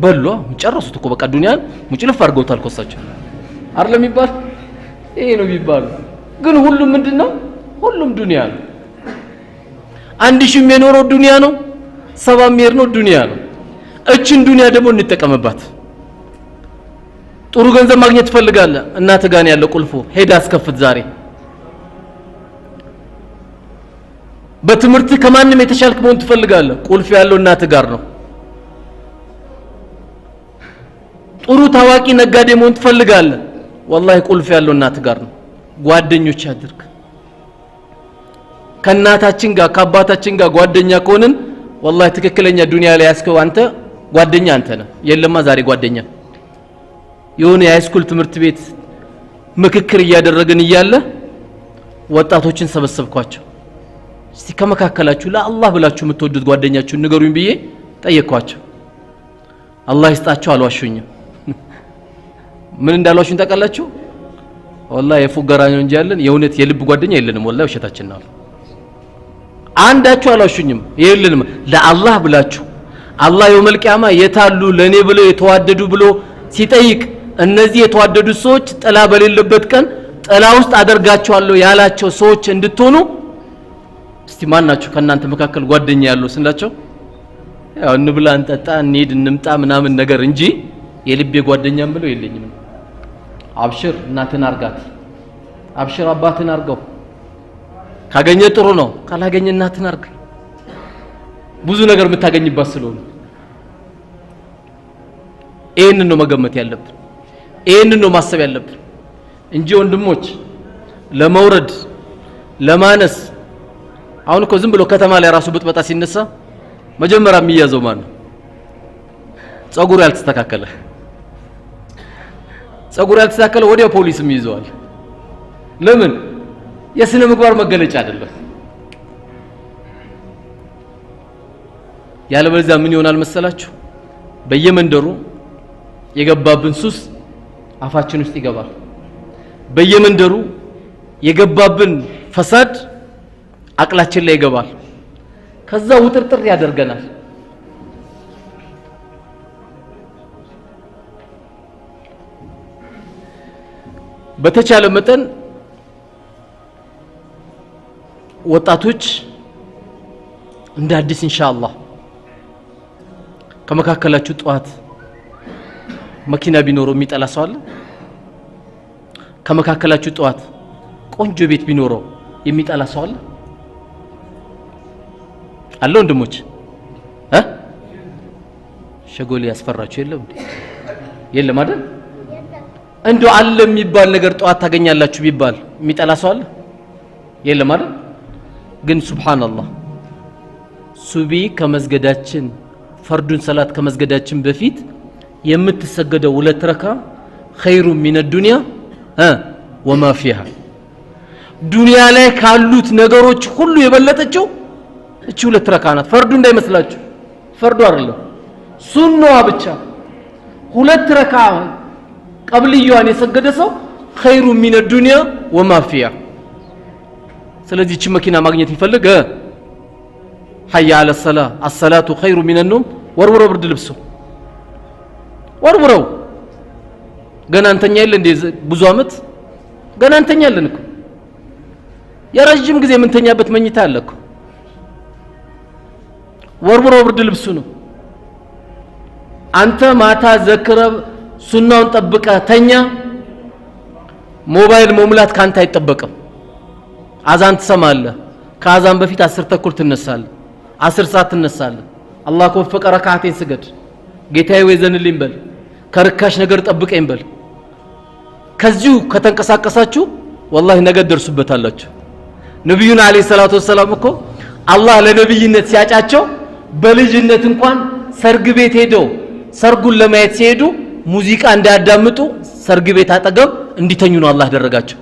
በሉ ጨረሱት እኮ በቃ ዱንያን ሙጭልፍ አድርገውታል ኮሳቸው አይደለም ይባል ይሄ ነው ይባል ግን ሁሉም ምንድነው ሁሉም ዱንያ ነው 1000 የሚኖረው ዱንያ ነው 70 የሚኖረው ዱንያ ነው እችን ዱንያ ደግሞ እንጠቀምባት ጥሩ ገንዘብ ማግኘት ትፈልጋለህ እናት ጋር ነው ያለው ቁልፉ ሄዳ አስከፍት ዛሬ በትምህርት ከማንም የተሻልክ መሆን ትፈልጋለህ ቁልፍ ያለው እናት ጋር ነው ጥሩ ታዋቂ ነጋዴ መሆን ትፈልጋለህ والله ቁልፍ ያለው እናት ጋር ነው ጓደኞች አድርግ ከናታችን ጋር ከአባታችን ጋር ጓደኛ ከሆነን والله ትክክለኛ ዱንያ ላይ ያስከው አንተ ጓደኛ አንተ ነህ የለማ ዛሬ ጓደኛ የሆነ የሃይስኩል ትምህርት ቤት ምክክር እያደረግን እያለ ወጣቶችን ሰበሰብኳቸው እስቲ ከመካከላችሁ ለአላህ ብላችሁ የምትወዱት ጓደኛችሁን ንገሩኝ ብዬ ጠየቅኳቸው አላህ ይስጣቸው አልዋሹኝም ምን እንዳልዋሹኝ ታውቃላችሁ والله የፉገራ ነው እንጂ ያለን የእውነት የልብ ጓደኛ የለንም والله ውሸታችን ነው አንዳችሁ አልዋሹኝም የለንም ለአላህ ብላችሁ አላህ የውመል ቂያማ የታሉ ለኔ ብለው የተዋደዱ ብሎ ሲጠይቅ እነዚህ የተዋደዱ ሰዎች ጥላ በሌለበት ቀን ጥላ ውስጥ አደርጋቸዋለሁ ያላቸው ሰዎች እንድትሆኑ እስቲ ማናችሁ ከናንተ መካከል ጓደኛ ያለው ስንላቸው ያው እንብላ እንጠጣ እንሂድ እንምጣ ምናምን ነገር እንጂ የልቤ ጓደኛም ብለው የለኝም አብሽር እናትን አርጋት አብሽር አባትን አርገው ካገኘ ጥሩ ነው ካላገኘ እናትን አርግ ብዙ ነገር የምታገኝባት ስለሆነ ይሄንን ነው መገመት ያለብን ይሄንን ነው ማሰብ ያለብን እንጂ ወንድሞች ለመውረድ ለማነስ አሁን እኮ ዝም ብሎ ከተማ ላይ ራሱ ብጥበጣ ሲነሳ መጀመሪያ የሚያዘው ማን ነው ጸጉሩ ያልተስተካከለ ወዲያው ፖሊስም ይዘዋል ለምን የስነ ምግባር መገለጫ አይደለም ያለበለዚያ ምን ይሆናል መሰላችሁ በየመንደሩ የገባብን ሱስ አፋችን ውስጥ ይገባል በየመንደሩ የገባብን ፈሳድ አቅላችን ላይ ይገባል ከዛ ውጥርጥር ያደርገናል በተቻለ መጠን ወጣቶች እንደ አዲስ ኢንሻአላህ ከመካከላችሁ ጧት መኪና ቢኖረው የሚጠላ ሰው አለ? ከመካከላችሁ ጧት ቆንጆ ቤት ቢኖረው የሚጠላ ሰው አለ? አለ ወንድሞች? ሸጎሌ ያስፈራችሁ የለም እንዴ? የለም አይደል? እንደው አለ የሚባል ነገር ጧት ታገኛላችሁ ቢባል የሚጠላ ሰው አለ? የለም አይደል? ግን ሱብሃንአላህ ሱቢ ከመስገዳችን ፈርዱን ሰላት ከመስገዳችን በፊት የምትሰገደው 2 ረካ ኸይሩ ሚነ ዱንያ ወማ ፊሃ ዱንያ ላይ ካሉት ነገሮች ሁሉ የበለጠችው እቺ 2 ረካ ናት። ፈርዱ እንዳይመስላችሁ፣ ፈርዱ አይደለም ሱናዋ ብቻ 2 ረካ ቀብልያዋን የሰገደ ሰው ኸይሩ ሚነ ዱንያ ወማ ፊሃ። ስለዚህ እቺ መኪና ማግኘት ይፈልግ ሐያ አለ ሰላ አሰላቱ ኸይሩ ሚነ ኑም ወርውረው ብርድ ልብሱ ወርውረው። ገና እንተኛ የለ እንደ ብዙ አመት ገና እንተኛለን እኮ የረጅም ጊዜ ምንተኛበት መኝታ አለ እኮ። ወርውረው ብርድ ልብሱ ነው። አንተ ማታ ዘክረብ ሱናውን ጠብቀ ተኛ። ሞባይል መሙላት ካንተ አይጠበቅም። አዛን ትሰማለህ። ከአዛን በፊት 10 ተኩል ትነሳለህ፣ 10 ሰዓት ትነሳለህ። አላህ ከወፈቀ ረካዓቴን ስገድ፣ ጌታዬ ወይ ዘንልኝ በል፣ ከርካሽ ነገር ጠብቀኝ በል። ከዚሁ ከተንቀሳቀሳችሁ ወላሂ ነገ ደርሱበታላችሁ። ነብዩና አለይሂ ሰላቱ ወሰለም እኮ አላህ ለነብይነት ሲያጫቸው በልጅነት እንኳን ሰርግ ቤት ሄደው ሰርጉን ለማየት ሲሄዱ ሙዚቃ እንዳያዳምጡ ሰርግ ቤት አጠገብ እንዲተኙ ነው አላህ ያደረጋቸው።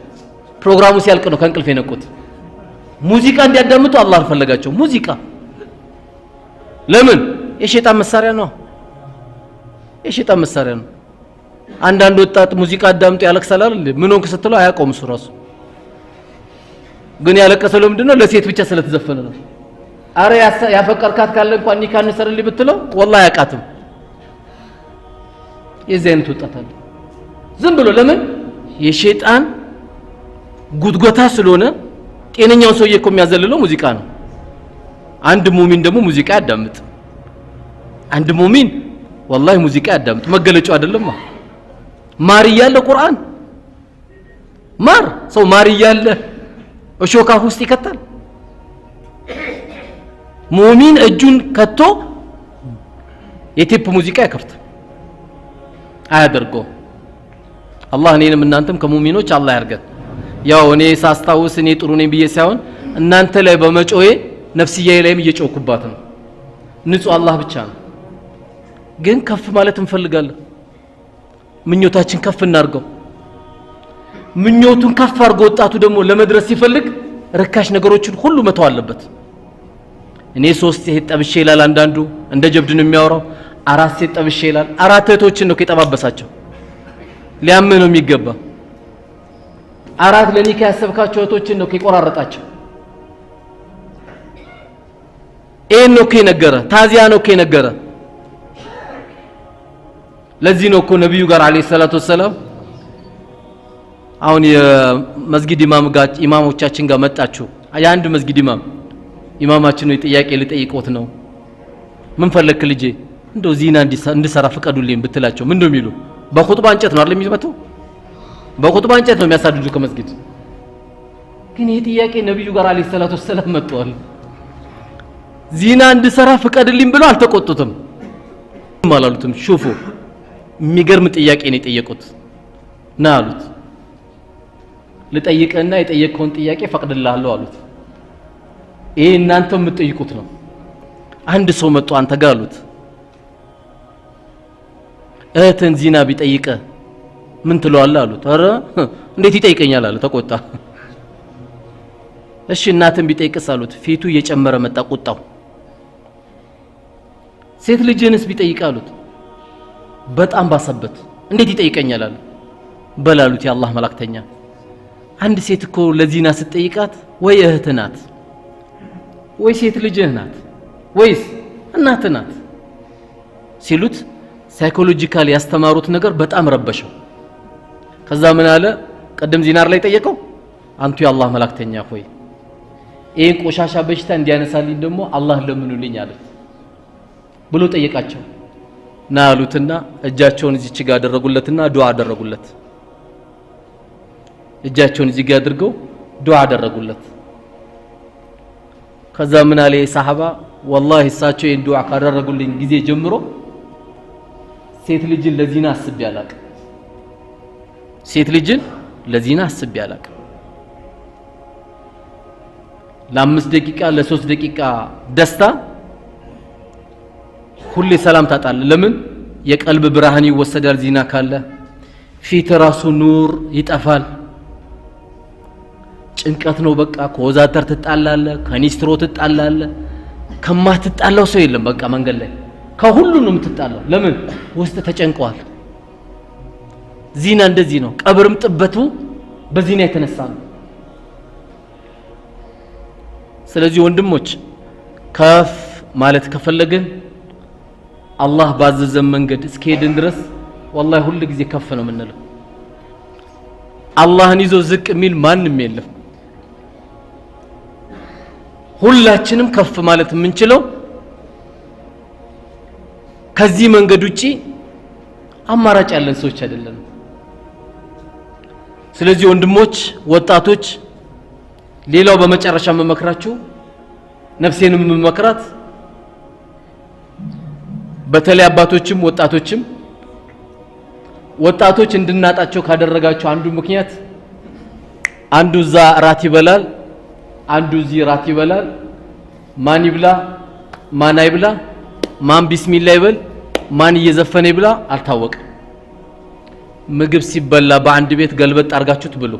ፕሮግራሙ ሲያልቅ ነው ከእንቅልፍ የነቁት። ሙዚቃ እንዲያዳምጡ አላህ ፈለጋቸው። ሙዚቃ ለምን? የሸይጣን መሳሪያ ነው። የሸይጣን መሳሪያ ነው። አንዳንድ ወጣት ሙዚቃ አዳምጡ ያለቅሳል አይደል? ምን ሆንክ ስትለው አያቆም እሱ ራሱ። ግን ያለቀሰው ለምንድን ነው? ለሴት ብቻ ስለተዘፈነ ነው። አረ ያፈቀርካት ካለ እንኳን ኒካ እንሰርልኝ ብትለው ወላሂ አያቃትም። የዚህ አይነት ወጣት አለ ዝም ብሎ። ለምን? የሸይጣን ጉድጓታ ስለሆነ። ጤነኛው ሰውዬ እኮ የሚያዘልለው ሙዚቃ ነው። አንድ ሙእሚን ደግሞ ሙዚቃ ያዳምጥ። አንድ ሙእሚን ወላሂ ሙዚቃ ያዳምጥ። መገለጫው አይደለም ማር እያለ ቁርአን ማር ሰው ማር እያለ እሾካ ውስጥ ይከታል። ሙእሚን እጁን ከቶ የቴፕ ሙዚቃ ያከፍት አያደርገው። አላህ እኔንም እናንተም ከሙእሚኖች አላህ ያርገን። ያው እኔ ሳስታውስ እኔ ጥሩ ነኝ ብዬ ሳይሆን እናንተ ላይ በመጮዬ ነፍስያዬ ላይም እየጮኩባት ነው። ንጹህ አላህ ብቻ ነው። ግን ከፍ ማለት እንፈልጋለን። ምኞታችን ከፍ እናርገው። ምኞቱን ከፍ አርጎ ወጣቱ ደግሞ ለመድረስ ሲፈልግ ርካሽ ነገሮችን ሁሉ መተው አለበት። እኔ 3 ሴት ጠብሼ ይላል አንዳንዱ፣ እንደ ጀብድ ነው የሚያወራው። 4 ሴት ጠብሼ ይላል። 4 እህቶችን ነው ከጠባበሳቸው። ሊያምን ነው የሚገባ። 4 ለኒካ ያሰብካቸው እህቶችን ነው ከቆራረጣቸው። ይሄን ነው ከነገረ ታዚያ ነው ከነገረ። ለዚህ ነው እኮ ነብዩ ጋር አለይሂ ሰላቱ ወሰለም አሁን የመስጊድ ኢማሞቻችን ጋር መጣችሁ። የአንድ መስጊድ ኢማማችን ነው ጥያቄ ልጠይቆት ነው። ምን ፈለክ ልጄ? እንደው ዚና እንድሰራ ፍቀዱልኝ ብትላቸው ምን ነው የሚሉ? በኹጥባ እንጨት ነው አይደል የሚመጣው? በኹጥባ እንጨት ነው የሚያሳድዱ ከመስጊድ። ግን ይሄ ጥያቄ ነብዩ ጋር አለይሂ ሰላቱ ወሰለም መጥቷል። ዚና እንድሰራ ፍቀድልኝ ብለው አልተቆጡትም አላሉትም። ሹፉ የሚገርም ጥያቄ ነው የጠየቁት። ና አሉት። ልጠይቅህና የጠየቅከውን ጥያቄ ፈቅድልሃለሁ አሉት። ይሄ እናንተ የምትጠይቁት ነው። አንድ ሰው መጥቶ አንተ ጋር አሉት እህትን ዚና ቢጠይቀ ምን ትለዋለህ አሉት። አረ እንዴት ይጠይቀኛል አለ። ተቆጣ። እሺ እናትን ቢጠይቅስ አሉት። ፊቱ እየጨመረ መጣ ቁጣው። ሴት ልጅንስ ቢጠይቅ አሉት። በጣም ባሰበት። እንዴት ይጠይቀኛል አለ። በላሉት የአላህ መላእክተኛ አንድ ሴት እኮ ለዚና ስትጠይቃት ወይ እህት ናት ወይ ሴት ልጅህ ናት ወይስ እናት ናት ሲሉት ሳይኮሎጂካሊ ያስተማሩት ነገር በጣም ረበሸው። ከዛ ምን አለ? ቀደም ዚናር ላይ ጠየቀው። አንቱ የአላህ መላእክተኛ ሆይ ይሄን ቆሻሻ በሽታ እንዲያነሳልኝ ደግሞ አላህ ለምኑልኝ አለ ብሎ ጠየቃቸው። ና አሉትና እጃቸውን እዚች ጋር አደረጉለትና ዱዓ አደረጉለት። እጃቸውን እዚህ ጋር አድርገው ዱዓ አደረጉለት። ከዛ ምን አለ ሰሃባ والله እሳቸው ይሄን ዱዓ ካደረጉልኝ ጊዜ ጀምሮ ሴት ልጅን ለዚና አስቤ አላቅም። ሴት ልጅን ለዚና አስቤ አላቅም። ለ5 ደቂቃ ለ3 ደቂቃ ደስታ ሁሌ ሰላም ታጣለ። ለምን የቀልብ ብርሃን ይወሰዳል ዚና ካለ። ፊት ራሱ ኑር ይጠፋል። ጭንቀት ነው በቃ። ከወዛደር ትጣላለ፣ ከኒስትሮ ትጣላለ። ከማትጣላው ሰው የለም በቃ መንገድ ላይ ከሁሉንም ትጣላው። ለምን ውስጥ ተጨንቀዋል። ዚና እንደዚህ ነው። ቀብርም ጥበቱ በዚና የተነሳ ነው። ስለዚህ ወንድሞች ከፍ ማለት ከፈለግን አላህ ባዘዘን መንገድ እስከሄድን ድረስ والله ሁሉ ጊዜ ከፍ ነው የምንለው። አላህን ይዞ ዝቅ የሚል ማንም የለም። ሁላችንም ከፍ ማለት የምንችለው ከዚህ መንገድ ውጪ አማራጭ ያለን ሰዎች አይደለም። ስለዚህ ወንድሞች ወጣቶች ሌላው በመጨረሻ መመክራችሁ ነፍሴንም መመክራት በተለይ አባቶችም ወጣቶች እንድናጣቸው ካደረጋቸው አንዱ ምክንያት አንዱ ዛ ራት ይበላል፣ አንዱ ዚ ራት ይበላል። ማን ይብላ ማን አይብላ፣ ማን ቢስሚላህ ይበል ማን እየዘፈነ ይብላ አልታወቀም። ምግብ ሲበላ በአንድ ቤት ገልበጥ አርጋችሁት ብሉ።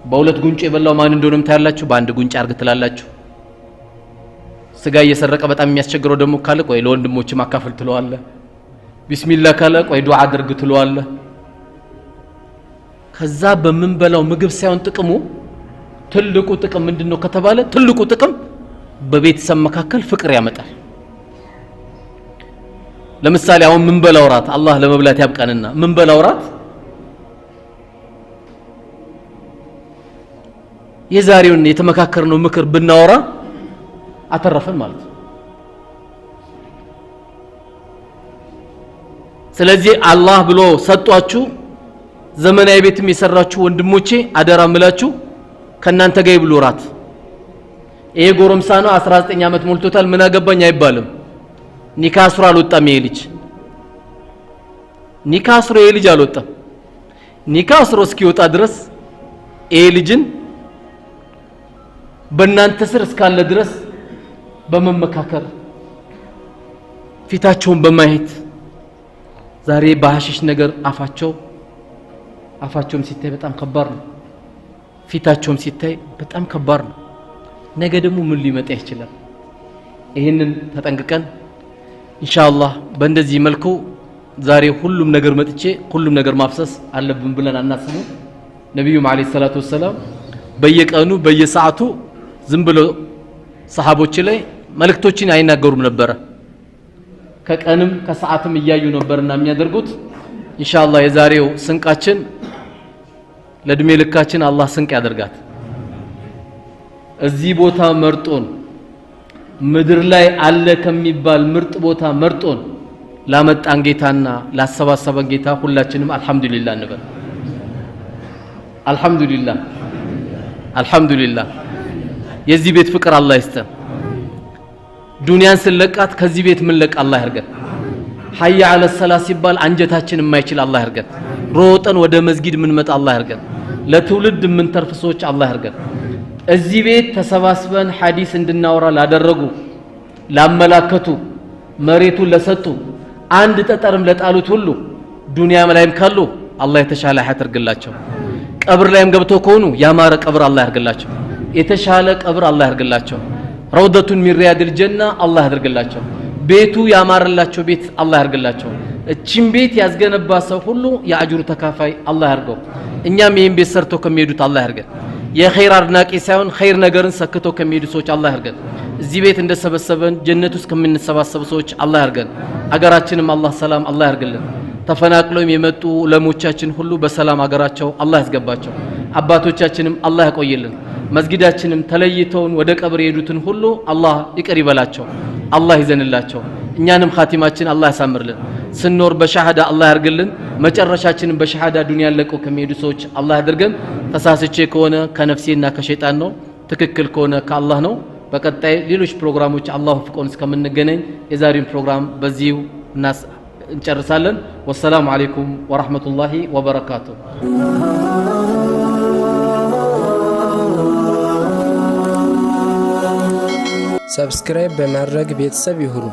በሁለት ጉንጭ የበላው ማን እንደሆነም ታያላችሁ፣ በአንድ ጉንጭ አርግ ትላላችሁ። ስጋ እየሰረቀ በጣም የሚያስቸግረው ደግሞ ካለ ቆይ ለወንድሞች ማካፈል ትለዋለ። ቢስሚላህ ካለ ቆይ ዱዓ አድርግ ትለዋለ። ከዛ በመንበላው ምግብ ሳይሆን ጥቅሙ ትልቁ ጥቅም ምንድነው ከተባለ ትልቁ ጥቅም በቤተሰብ መካከል ፍቅር ያመጣል። ለምሳሌ አሁን መንበላው ራት አላህ ለመብላት ያብቃንና መንበላው ራት የዛሬውን የተመካከርነው ምክር ብናወራ አተረፈን ማለት ነው። ስለዚህ አላህ ብሎ ሰጧችሁ ዘመናዊ ቤትም የሰራችሁ ወንድሞቼ አደራ ምላችሁ ከናንተ ጋር ይብሉ ራት። ይሄ ጎረምሳ ነው 19 ዓመት ሞልቶታል ምን አገባኝ አይባልም። ኒካ አስሮ አልወጣም። ይሄ ልጅ ኒካ አስሮ ይሄ ልጅ አልወጣም። ኒካ አስሮ እስኪወጣ ድረስ ይሄ ልጅን በእናንተ ስር እስካለ ድረስ በመመካከር ፊታቸውን በማየት ዛሬ በሐሽሽ ነገር አፋቸውም ሲታይ በጣም ከባድ ነው። ፊታቸውም ሲታይ በጣም ከባድ ነው። ነገ ደግሞ ምን ሊመጣ ይችላል? ይሄንን ተጠንቅቀን ኢንሻአላህ በእንደዚህ መልኩ ዛሬ ሁሉም ነገር መጥቼ ሁሉም ነገር ማፍሰስ አለብን ብለን አናስቡ። ነብዩም አለይሂ ሰላቱ ወሰለም በየቀኑ በየሰዓቱ ዝም ብሎ ሰሃቦች ላይ መልእክቶችን አይናገሩም ነበር። ከቀንም ከሰዓትም እያዩ ነበርና የሚያደርጉት። ኢንሻአላህ የዛሬው ስንቃችን ለእድሜ ልካችን አላህ ስንቅ ያደርጋት። እዚህ ቦታ መርጦን ምድር ላይ አለ ከሚባል ምርጥ ቦታ መርጦን ላመጣን ጌታና ላሰባሰበን ጌታ ሁላችንም አልহামዱሊላህ እንበል። አልহামዱሊላህ የዚህ ቤት ፍቅር አላህ ይስጠን። ዱንያን ስለቃት ከዚህ ቤት ምን ለቅ አላህ ያርገን። ሐያ አለ ሰላህ ሲባል አንጀታችን የማይችል አላህ ያርገን። ሮጠን ወደ መስጊድ ምን መጣ አላህ ያርገን። ለትውልድ ምን ተርፍ ሰዎች አላህ ያርገን። እዚህ ቤት ተሰባስበን ሐዲስ እንድናወራ ላደረጉ ላመላከቱ መሬቱን ለሰጡ አንድ ጠጠርም ለጣሉት ሁሉ ዱንያም ላይም ካሉ አላህ የተሻለ ሐያት ያርግላቸው። ቀብር ላይም ገብተው ከሆኑ ያማረ ቀብር አላህ ያርግላቸው። የተሻለ ቀብር አላህ ያርግላቸው። ረውደቱን ሚን ሪያድል ጀና አላህ ያርግላቸው። ቤቱ ያማረላቸው ቤት አላህ ያርግላቸው። እቺን ቤት ያስገነባ ሰው ሁሉ የአጅሩ ተካፋይ አላህ ያርገው። እኛም ይሄን ቤት ሰርቶ ከሚሄዱት አላህ ያርገን። የኸይር አድናቂ ሳይሆን ኸይር ነገርን ሰክቶ ከሚሄዱ ሰዎች አላህ ያርገን። እዚህ ቤት እንደሰበሰበን ጀነት ውስጥ ከምንሰባሰቡ ሰዎች አላህ ያርገን። አገራችንም አላህ ሰላም አላህ ያርግልን። ተፈናቅለውም የመጡ ለሞቻችን ሁሉ በሰላም አገራቸው አላህ ያስገባቸው። አባቶቻችንም አላህ ያቆይልን። መስጊዳችንም ተለይተውን ወደ ቀብር የሄዱትን ሁሉ አላህ ይቅር ይበላቸው አላህ ይዘንላቸው እኛንም ኻቲማችን አላህ ያሳምርልን ስንኖር በሸሃዳ አላህ ያርግልን መጨረሻችንን በሸሃዳ ዱንያ ለቀው ከሚሄዱ ሰዎች አላህ ያድርገን ተሳስቼ ከሆነ ከነፍሴና ከሸይጣን ነው ትክክል ከሆነ ከአላህ ነው በቀጣይ ሌሎች ፕሮግራሞች አላህ ፍቆን እስከምንገናኝ የዛሬውን ፕሮግራም በዚሁ እንጨርሳለን ወሰላሙ አለይኩም ወራህመቱላሂ ወበረካቱ ሰብስክራይብ በማድረግ ቤተሰብ ይሁኑ